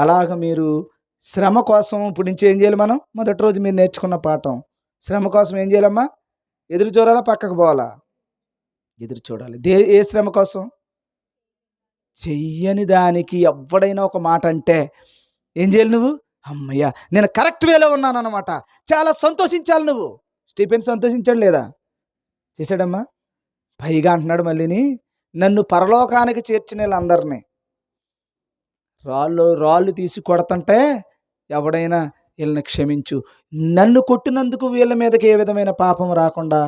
అలాగ మీరు శ్రమ కోసం ఇప్పుడు నుంచి ఏం చేయాలి? మనం మొదటి రోజు మీరు నేర్చుకున్న పాఠం, శ్రమ కోసం ఏం చేయాలమ్మా? ఎదురు చూడాలా, పక్కకు పోవాలా? ఎదురు చూడాలి. ఏ శ్రమ కోసం? చెయ్యని దానికి ఎవడైనా ఒక మాట అంటే ఏం చేయాలి? నువ్వు అమ్మయ్య నేను కరెక్ట్ వేలో ఉన్నాను అన్నమాట. చాలా సంతోషించాలి నువ్వు. స్టీఫెన్ సంతోషించాడు లేదా? చేశాడమ్మా. పైగా అంటున్నాడు మళ్ళీని, నన్ను పరలోకానికి చేర్చిన వీళ్ళందరినీ రాళ్ళు తీసి కొడతంటే ఎవడైనా వీళ్ళని క్షమించు, నన్ను కొట్టినందుకు వీళ్ళ మీదకి ఏ విధమైన పాపం రాకుండా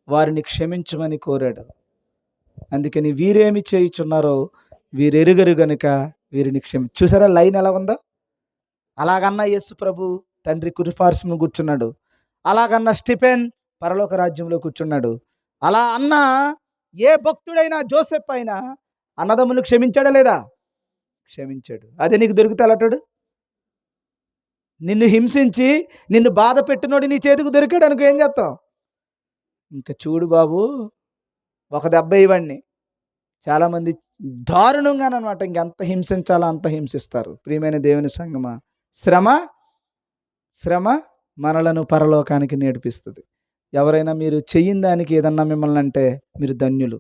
వారిని క్షమించమని కోరాడు. అందుకని వీరేమి చేయుచున్నారో వీరెరుగరు గనుక వీరిని చూసారా లైన్ ఎలా ఉందో? అలాగన్నా యేసు ప్రభు తండ్రి కురిపార్శ్వము కూర్చున్నాడు. అలాగన్నా స్టెఫెన్ పరలోక రాజ్యంలో కూర్చున్నాడు. అలా అన్న ఏ భక్తుడైనా, జోసెఫ్ అయినా అన్నదమ్ములు క్షమించాడా లేదా? క్షమించాడు. అదే నీకు దొరికితే అలాంటాడు. నిన్ను హింసించి నిన్ను బాధ పెట్టినోడు నీ చేతికి దొరికాడు అనుకో, ఏం చేస్తావు? ఇంక చూడు బాబు, ఒక దెబ్బ ఇవ్వండి. చాలామంది దారుణంగానమాట ఇంకెంత హింసించాలో అంత హింసిస్తారు. ప్రియమైన దేవుని సంగమా, శ్రమ శ్రమ మనలను పరలోకానికి నేర్పిస్తుంది. ఎవరైనా మీరు చెయ్యని దానికి ఏదన్నా మిమ్మల్ని అంటే మీరు ధన్యులు.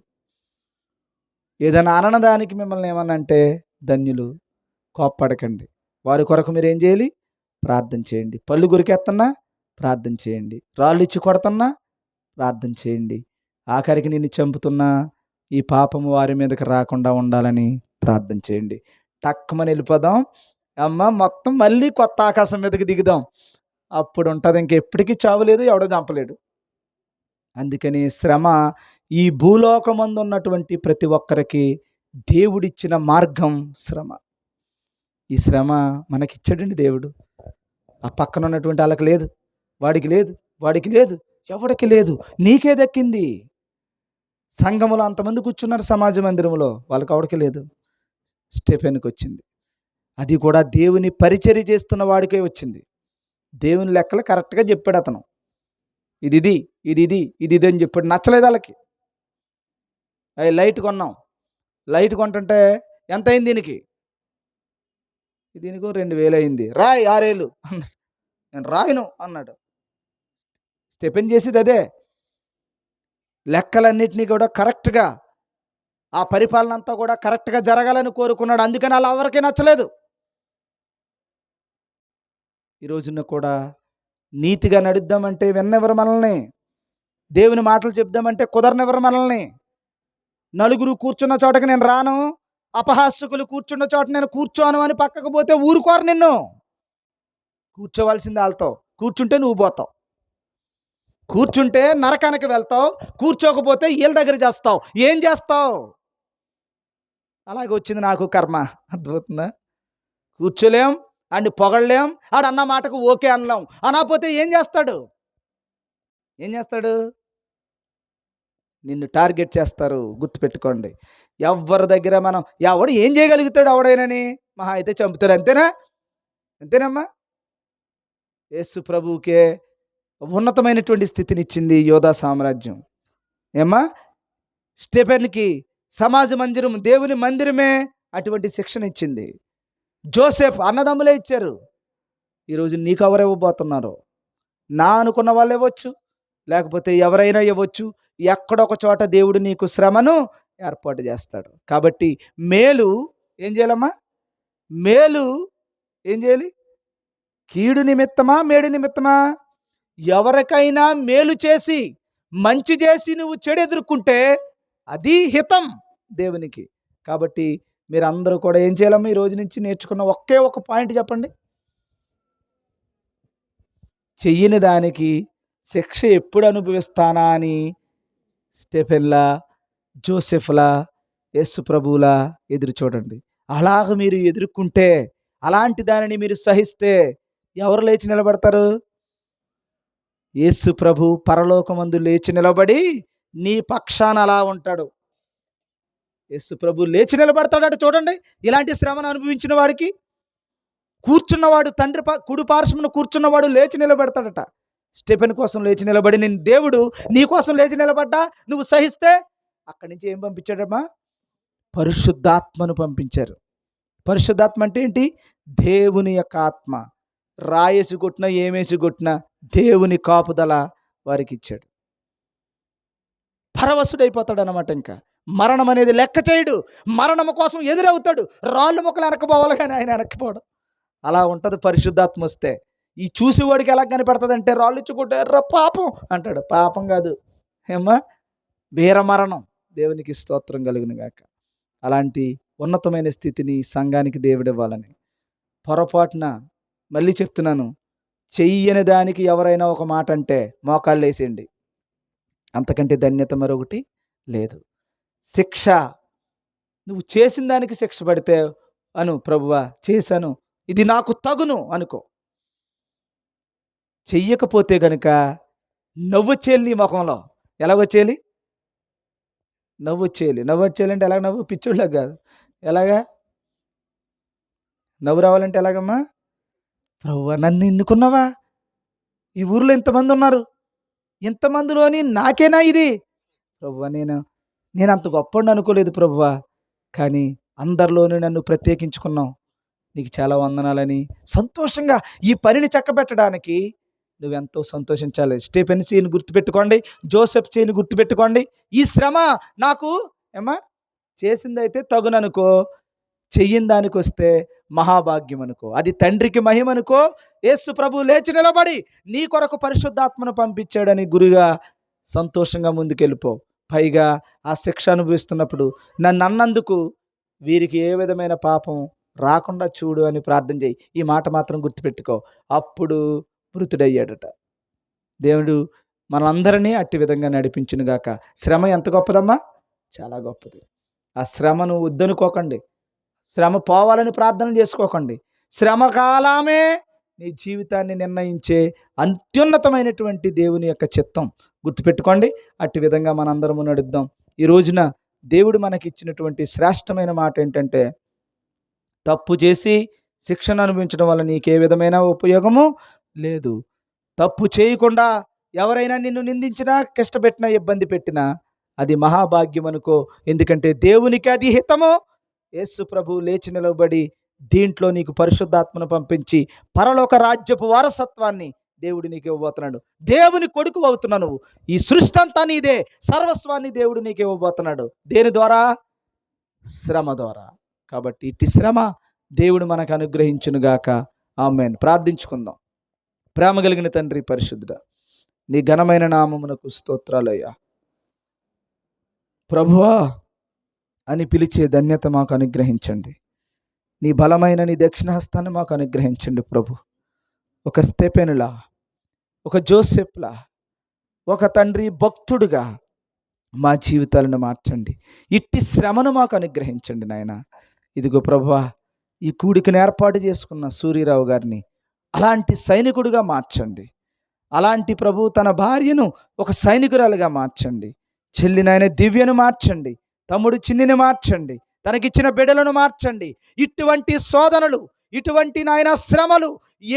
ఏదైనా అననదానికి మిమ్మల్ని ఏమన్నా అంటే ధన్యులు. కోప్పడకండి. వారి కొరకు మీరేం చేయాలి? ప్రార్థన చేయండి. పళ్ళు కొరికేస్తున్నా ప్రార్థన చేయండి. రాళ్ళు ఇచ్చి కొడుతున్నా ప్రార్థన చేయండి. ఆఖరికి నిన్ను చంపుతున్నా ఈ పాపము వారి మీదకి రాకుండా ఉండాలని ప్రార్థన చేయండి. టక్కుమని వెళ్ళిపోదాం. అమ్మ మొత్తం మళ్ళీ కొత్త ఆకాశం మీదకి దిగుదాం. అప్పుడు ఉంటుంది, ఇంకెప్పటికీ చావులేదు, ఎవడో చంపలేడు. అందుకని శ్రమ ఈ భూలోకమందు ఉన్నటువంటి ప్రతి ఒక్కరికి దేవుడిచ్చిన మార్గం శ్రమ. ఈ శ్రమ మనకిచ్చాడండి దేవుడు. ఆ పక్కన ఉన్నటువంటి వాళ్ళకి లేదు, వాడికి లేదు, వాడికి లేదు, ఎవడికి లేదు, నీకే దక్కింది. సంఘములో అంతమంది కూర్చున్నారు సమాజ మందిరంలో, వాళ్ళకి ఎవడికి లేదు, స్టెఫెన్కి వచ్చింది. అది కూడా దేవుని పరిచర్య చేస్తున్న వాడికే వచ్చింది. దేవుని లెక్కలు కరెక్ట్గా చెప్పాడు అతను. ఇది ఇది ఇది ఇది ఇది ఇది అని చెప్పాడు. నచ్చలేదు వాళ్ళకి. అవి లైట్ కొన్నాం, లైట్ కొంటుంటే ఎంత అయింది దీనికి? దీనికి 2000 అయింది. రాయ్ 6000. నేను రాయను అన్నాడు. స్టెఫెన్ చేసేది అదే. లెక్కలన్నింటినీ కూడా కరెక్ట్గా, ఆ పరిపాలన అంతా కూడా కరెక్ట్గా జరగాలని కోరుకున్నాడు. అందుకని అలా ఎవరికీ నచ్చలేదు. ఈ రోజున కూడా నీతిగా నడుద్దామంటే విన్నెవరు మనల్ని, దేవుని మాటలు చెప్దామంటే కుదరనివ్వరు మనల్ని. నలుగురు కూర్చున్న చోటకి నేను రాను, అపహాస్యకులు కూర్చున్న చోట నేను కూర్చోను అని పక్కకు పోతే ఊరుకోరు నిన్ను. కూర్చోవలసింది వాళ్ళతో. కూర్చుంటే నువ్వు పోతావు, కూర్చుంటే నరకానికి వెళ్తావు, కూర్చోకపోతే వీళ్ళ దగ్గర చేస్తావు. ఏం చేస్తావు? అలాగే వచ్చింది నాకు కర్మ. అర్థమవుతుందా? కూర్చోలేం, అండ్ పొగడలేం, ఆడన్న మాటకు ఓకే అనలేం. అనకపోతే ఏం చేస్తాడు? ఏం చేస్తాడు? నిన్ను టార్గెట్ చేస్తారు. గుర్తుపెట్టుకోండి. ఎవరి దగ్గర మనం ఎవడు ఏం చేయగలుగుతాడు? ఎవడైనాని మహా అయితే చంపుతాడు. అంతేనా? అంతేనమ్మా? యేసు ప్రభువుకే ఉన్నతమైనటువంటి స్థితినిచ్చింది యోధా సామ్రాజ్యం. ఏమ్మా? స్టెఫెన్కి సమాజ మందిరం, దేవుని మందిరమే అటువంటి శిక్షణ ఇచ్చింది. జోసెఫ్ అన్నదమ్ములే ఇచ్చారు. ఈరోజు నీకు ఎవరు ఇవ్వబోతున్నారు? నా అనుకున్న వాళ్ళు ఇవ్వచ్చు, లేకపోతే ఎవరైనా ఇవ్వచ్చు. ఎక్కడొక చోట దేవుడు నీకు శ్రమను ఏర్పాటు చేస్తాడు. కాబట్టి మేలు ఏం చేయాలమ్మా? మేలు ఏం చేయాలి? కీడు నిమిత్తమా మేడు నిమిత్తమా? ఎవరికైనా మేలు చేసి మంచి చేసి నువ్వు చెడు ఎదుర్కొంటే అది హితం దేవునికి. కాబట్టి మీరందరూ కూడా ఏం చేయాలమ్మా? ఈ రోజు నుంచి నేర్చుకున్న ఒకే ఒక పాయింట్ చెప్పండి. చెయ్యని దానికి శిక్ష ఎప్పుడు అనుభవిస్తానా అని స్టెఫెన్లా, జోసెఫ్లా, యేసు ప్రభువులా ఎదురు చూడండి. అలాగ మీరు ఎదుర్కొంటే, అలాంటి దానిని మీరు సహిస్తే ఎవరు లేచి నిలబడతారు? యేసు ప్రభు పరలోకమందు లేచి నిలబడి నీ పక్షాన అలా ఉంటాడు. యేసు ప్రభు లేచి నిలబడతాడట. చూడండి, ఇలాంటి శ్రమను అనుభవించిన వాడికి కూర్చున్నవాడు, తండ్రి కుడి పార్శ్వమున కూర్చున్నవాడు లేచి నిలబెడతాడట. స్టెఫెన్ కోసం లేచి నిలబడి, నేను దేవుడు నీ కోసం లేచి నిలబడ్డా, నువ్వు సహిస్తే అక్కడి నుంచి ఏం పంపించాడమ్మా? పరిశుద్ధాత్మను పంపించారు. పరిశుద్ధాత్మ అంటే ఏంటి? దేవుని యొక్క ఆత్మ. రాయేసి కొట్టినా ఏమేసి కొట్టినా దేవుని కాపుదల వారికి ఇచ్చాడు. పరవశుడైపోతాడు అనమాట. ఇంకా మరణం అనేది లెక్క చేయడు. మరణం కోసం ఎదురవుతాడు. రాళ్ళు మొక్కలు వెనక్కిపోవాలి కానీ ఆయన వెనక్కిపోవడం. అలా ఉంటుంది పరిశుద్ధాత్మ వస్తే. ఈ చూసేవాడికి ఎలా కనిపెడుతుంది అంటే, రాళ్ళు ఇచ్చుకుంటే ఎర్ర పాపం అంటాడు. పాపం కాదు ఏమ్మా, వీరమరణం. దేవునికి స్తోత్రం కలుగును గాక. అలాంటి ఉన్నతమైన స్థితిని సంఘానికి దేవుడు ఇవ్వాలని. పొరపాటున మళ్ళీ చెప్తున్నాను, చెయ్యని దానికి ఎవరైనా ఒక మాట అంటే మోకాళ్ళు వేసేయండి. అంతకంటే ధన్యత మరొకటి లేదు. శిక్ష, నువ్వు చేసిన దానికి శిక్ష పడితే అను, ప్రభువా చేశాను, ఇది నాకు తగును అనుకో. చెయ్యకపోతే గనుక నవ్వొచ్చేయాలి నీ ముఖంలో. ఎలాగొచ్చేయాలి? నవ్వొచ్చేయాలి. నవ్వొచ్చేయాలంటే ఎలాగ? నవ్వు పిచ్చోళ్ళకి కాదు. ఎలాగా నవ్వు రావాలంటే ఎలాగమ్మా? ప్రభువా నన్ను ఎన్నుకున్నావా? ఈ ఊర్లో ఇంతమంది ఉన్నారు, ఇంతమందిలోని నాకేనా ఇది? ప్రభువా నేను అంత గొప్పోడిని అనుకోలేదు ప్రభువా, కానీ అందరిలోనూ నన్ను ప్రత్యేకించుకున్నావు. నీకు చాలా వందనాలని సంతోషంగా ఈ పనిని చక్కబెట్టడానికి నువ్వెంతో సంతోషించాలి. స్టెఫెన్ చేయని గుర్తుపెట్టుకోండి, జోసెఫ్ చేయని గుర్తుపెట్టుకోండి. ఈ శ్రమ నాకు ఏమ్మా చేసిందైతే తగుననుకో, చెయ్యని దానికొస్తే మహాభాగ్యం అనుకో, అది తండ్రికి మహిమనుకో. యేసు ప్రభు లేచి నిలబడి నీ కొరకు పరిశుద్ధాత్మను పంపించాడని గురిగా సంతోషంగా ముందుకెళ్ళిపో. పైగా ఆ శిక్ష అనుభవిస్తున్నప్పుడు నన్ను అన్నందుకు వీరికి ఏ విధమైన పాపం రాకుండా చూడు అని ప్రార్థన చేయి. ఈ మాట మాత్రం గుర్తుపెట్టుకో. అప్పుడు మృతుడయ్యాడట. దేవుడు మనందరినీ అట్టి విధంగా నడిపించునుగాక. శ్రమ ఎంత గొప్పదమ్మా, చాలా గొప్పది. ఆ శ్రమను వద్దనుకోకండి, శ్రమ పోవాలని ప్రార్థన చేసుకోకండి. శ్రమ కాలమే నీ జీవితాన్ని నిర్ణయించే అత్యున్నతమైనటువంటి దేవుని యొక్క చిత్తం. గుర్తుపెట్టుకోండి. అట్టి విధంగా మనందరము నడుద్దాం. ఈ రోజున దేవుడు మనకిచ్చినటువంటి శ్రేష్టమైన మాట ఏంటంటే, తప్పు చేసి శిక్షణ అనుభవించడం వల్ల నీకే విధమైన ఉపయోగము లేదు. తప్పు చేయకుండా ఎవరైనా నిన్ను నిందించినా, కష్టపెట్టినా, ఇబ్బంది పెట్టినా అది మహాభాగ్యం అనుకో. ఎందుకంటే దేవునికి అది హితము. యేసు ప్రభు లేచి నిలబడి దీంట్లో నీకు పరిశుద్ధాత్మను పంపించి పరలోక రాజ్యపు వారసత్వాన్ని దేవుడు నీకు ఇవ్వబోతున్నాడు. దేవుని కొడుకు అవుతున్నావు నువ్వు. ఈ సృష్టి అంతా నీదే, సర్వస్వాన్ని దేవుడు నీకు ఇవ్వబోతున్నాడు. దేని ద్వారా? శ్రమ ద్వారా. కాబట్టి ఇట్టి శ్రమ దేవుడు మనకు అనుగ్రహించునుగాక. ఆమేన్. ప్రార్థించుకుందాం. ప్రేమ కలిగిన తండ్రి పరిశుద్ధుడా, నీ ఘనమైన నామమునకు స్తోత్రాలయ్యా. ప్రభువా అని పిలిచే ధన్యత మాకు అనుగ్రహించండి. నీ బలమైన నీ దక్షిణహస్తాన్ని మాకు అనుగ్రహించండి ప్రభు. ఒక స్టెఫెనులా, ఒక జోసెఫ్లా, ఒక తండ్రి భక్తుడుగా మా జీవితాలను మార్చండి. ఇట్టి శ్రమను మాకు అనుగ్రహించండి నాయన. ఇదిగో ప్రభువా, ఈ కూడికను ఏర్పాటు చేసుకున్న సూర్యరావు గారిని అలాంటి సైనికుడిగా మార్చండి. అలాంటి ప్రభు తన భార్యను ఒక సైనికురాలుగా మార్చండి. చెల్లి నాయన దివ్యను మార్చండి. తమ్ముడు చిన్నిని మార్చండి. తనకిచ్చిన బిడ్డలను మార్చండి. ఇటువంటి శోధనలు, ఇటువంటి నాయన శ్రమలు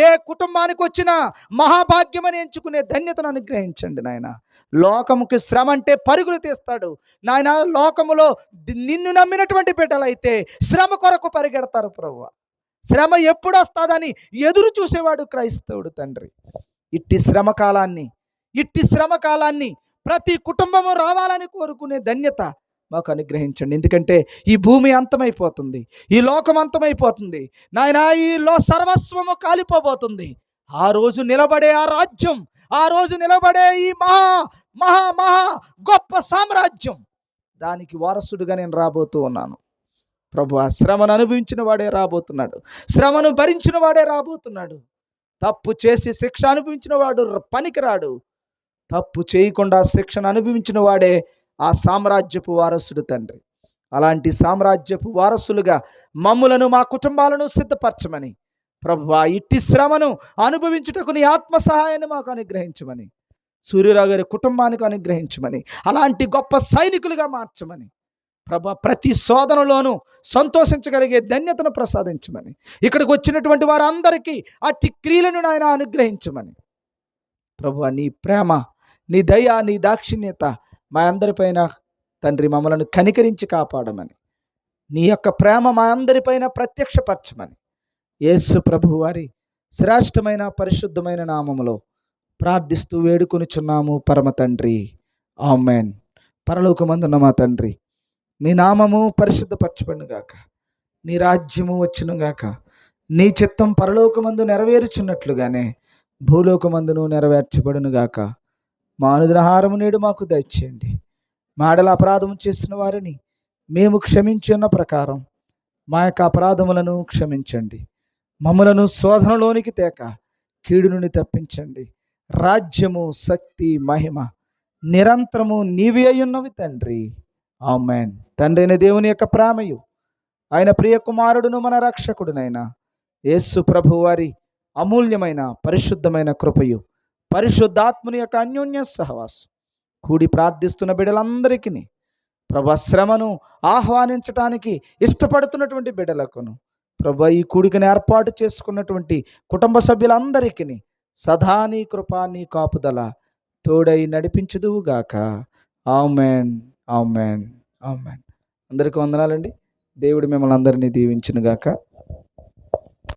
ఏ కుటుంబానికి వచ్చినా మహాభాగ్యమని ఎంచుకునే ధన్యతను అనుగ్రహించండి నాయన. లోకముకి శ్రమ అంటే పరుగులు తీస్తాడు నాయన. లోకములో నిన్ను నమ్మినటువంటి బిడ్డలైతే శ్రమ కొరకు పరిగెడతారు ప్రభువా. శ్రమ ఎప్పుడు వస్తుందని ఎదురు చూసేవాడు క్రైస్తవుడు తండ్రి. ఇట్టి శ్రమ కాలాన్ని ప్రతి కుటుంబము రావాలని కోరుకునే ధన్యత మాకు అనుగ్రహించండి. ఎందుకంటే ఈ భూమి అంతమైపోతుంది, ఈ లోకం అంతమైపోతుంది నాయన. ఈ సర్వస్వము కాలిపోబోతుంది. ఆ రోజు నిలబడే ఆ రాజ్యం, ఆ రోజు నిలబడే ఈ మహా మహా మహా గొప్ప సామ్రాజ్యం, దానికి వారసుడుగా నేను రాబోతూ ఉన్నాను ప్రభు. ఆ శ్రమను అనుభవించిన వాడే రాబోతున్నాడు, శ్రమను భరించిన వాడే రాబోతున్నాడు. తప్పు చేసి శిక్ష అనుభవించిన వాడు పనికిరాడు. తప్పు చేయకుండా శిక్షను అనుభవించిన వాడే ఆ సామ్రాజ్యపు వారసుడు తండ్రి. అలాంటి సామ్రాజ్యపు వారసులుగా మమ్ములను, మా కుటుంబాలను సిద్ధపరచమని ప్రభువా, ఇట్టి శ్రమను అనుభవించుటకు నీ ఆత్మ సహాయాన్ని మాకు అనుగ్రహించమని, సూర్యరావు గారి కుటుంబానికి అనుగ్రహించమని, అలాంటి గొప్ప సైనికులుగా మార్చమని ప్రభా, ప్రతి శోధనలోనూ సంతోషించగలిగే ధన్యతను ప్రసాదించమని, ఇక్కడికి వచ్చినటువంటి వారందరికీ అట్టి క్రియలను నాయన అనుగ్రహించమని ప్రభువా, నీ ప్రేమ, నీ దయ, నీ దాక్షిణ్యత మా అందరిపైన తండ్రి మమ్మలను కనికరించి కాపాడమని, నీ యొక్క ప్రేమ మా అందరిపైన ప్రత్యక్షపరచమని యేసు ప్రభు వారి శ్రేష్టమైన పరిశుద్ధమైన నామములో ప్రార్థిస్తూ వేడుకొనుచున్నాము పరమ తండ్రి. ఆమేన్. పరలోకమందున్న మా తండ్రి, నీ నామము పరిశుద్ధపరచబడునుగాక, నీ రాజ్యము వచ్చునుగాక, నీ చిత్తం పరలోకమందు నెరవేరుచున్నట్లుగానే భూలోకమందును నెరవేర్చబడునుగాక. మా అనుదినహారము నేడు మాకు దయచేయండి. మాడల అపరాధము చేసిన వారిని మేము క్షమించున్న ప్రకారం మా యొక్క అపరాధములను క్షమించండి. మమ్ములను శోధనలోనికి తేక కీడు నుండి తప్పించండి. రాజ్యము, శక్తి, మహిమ నిరంతరము నీవే అయ్యున్నవి తండ్రి. ఆమేన్. తండ్రి అయిన దేవుని యొక్క ప్రేమయు, ఆయన ప్రియ కుమారుడును మన రక్షకుడునైన యేసు ప్రభు వారి అమూల్యమైన పరిశుద్ధమైన కృపయు, పరిశుద్ధాత్ముని యొక్క అన్యోన్య సహవాసం కూడి ప్రార్థిస్తున్న బిడ్డలందరికీ, ప్రభు శ్రమను ఆహ్వానించటానికి ఇష్టపడుతున్నటువంటి బిడ్డలకును ప్రభా ఈ కూడికని ఏర్పాటు చేసుకున్నటువంటి కుటుంబ సభ్యులందరికీ సదా నీ కృప నీ కాపుదల తోడై నడిపించుదువుగాక. Amen, amen, amen. అందరికీ వందనాలండి. దేవుడు మిమ్మల్ని అందరినీ దీవించునుగాక.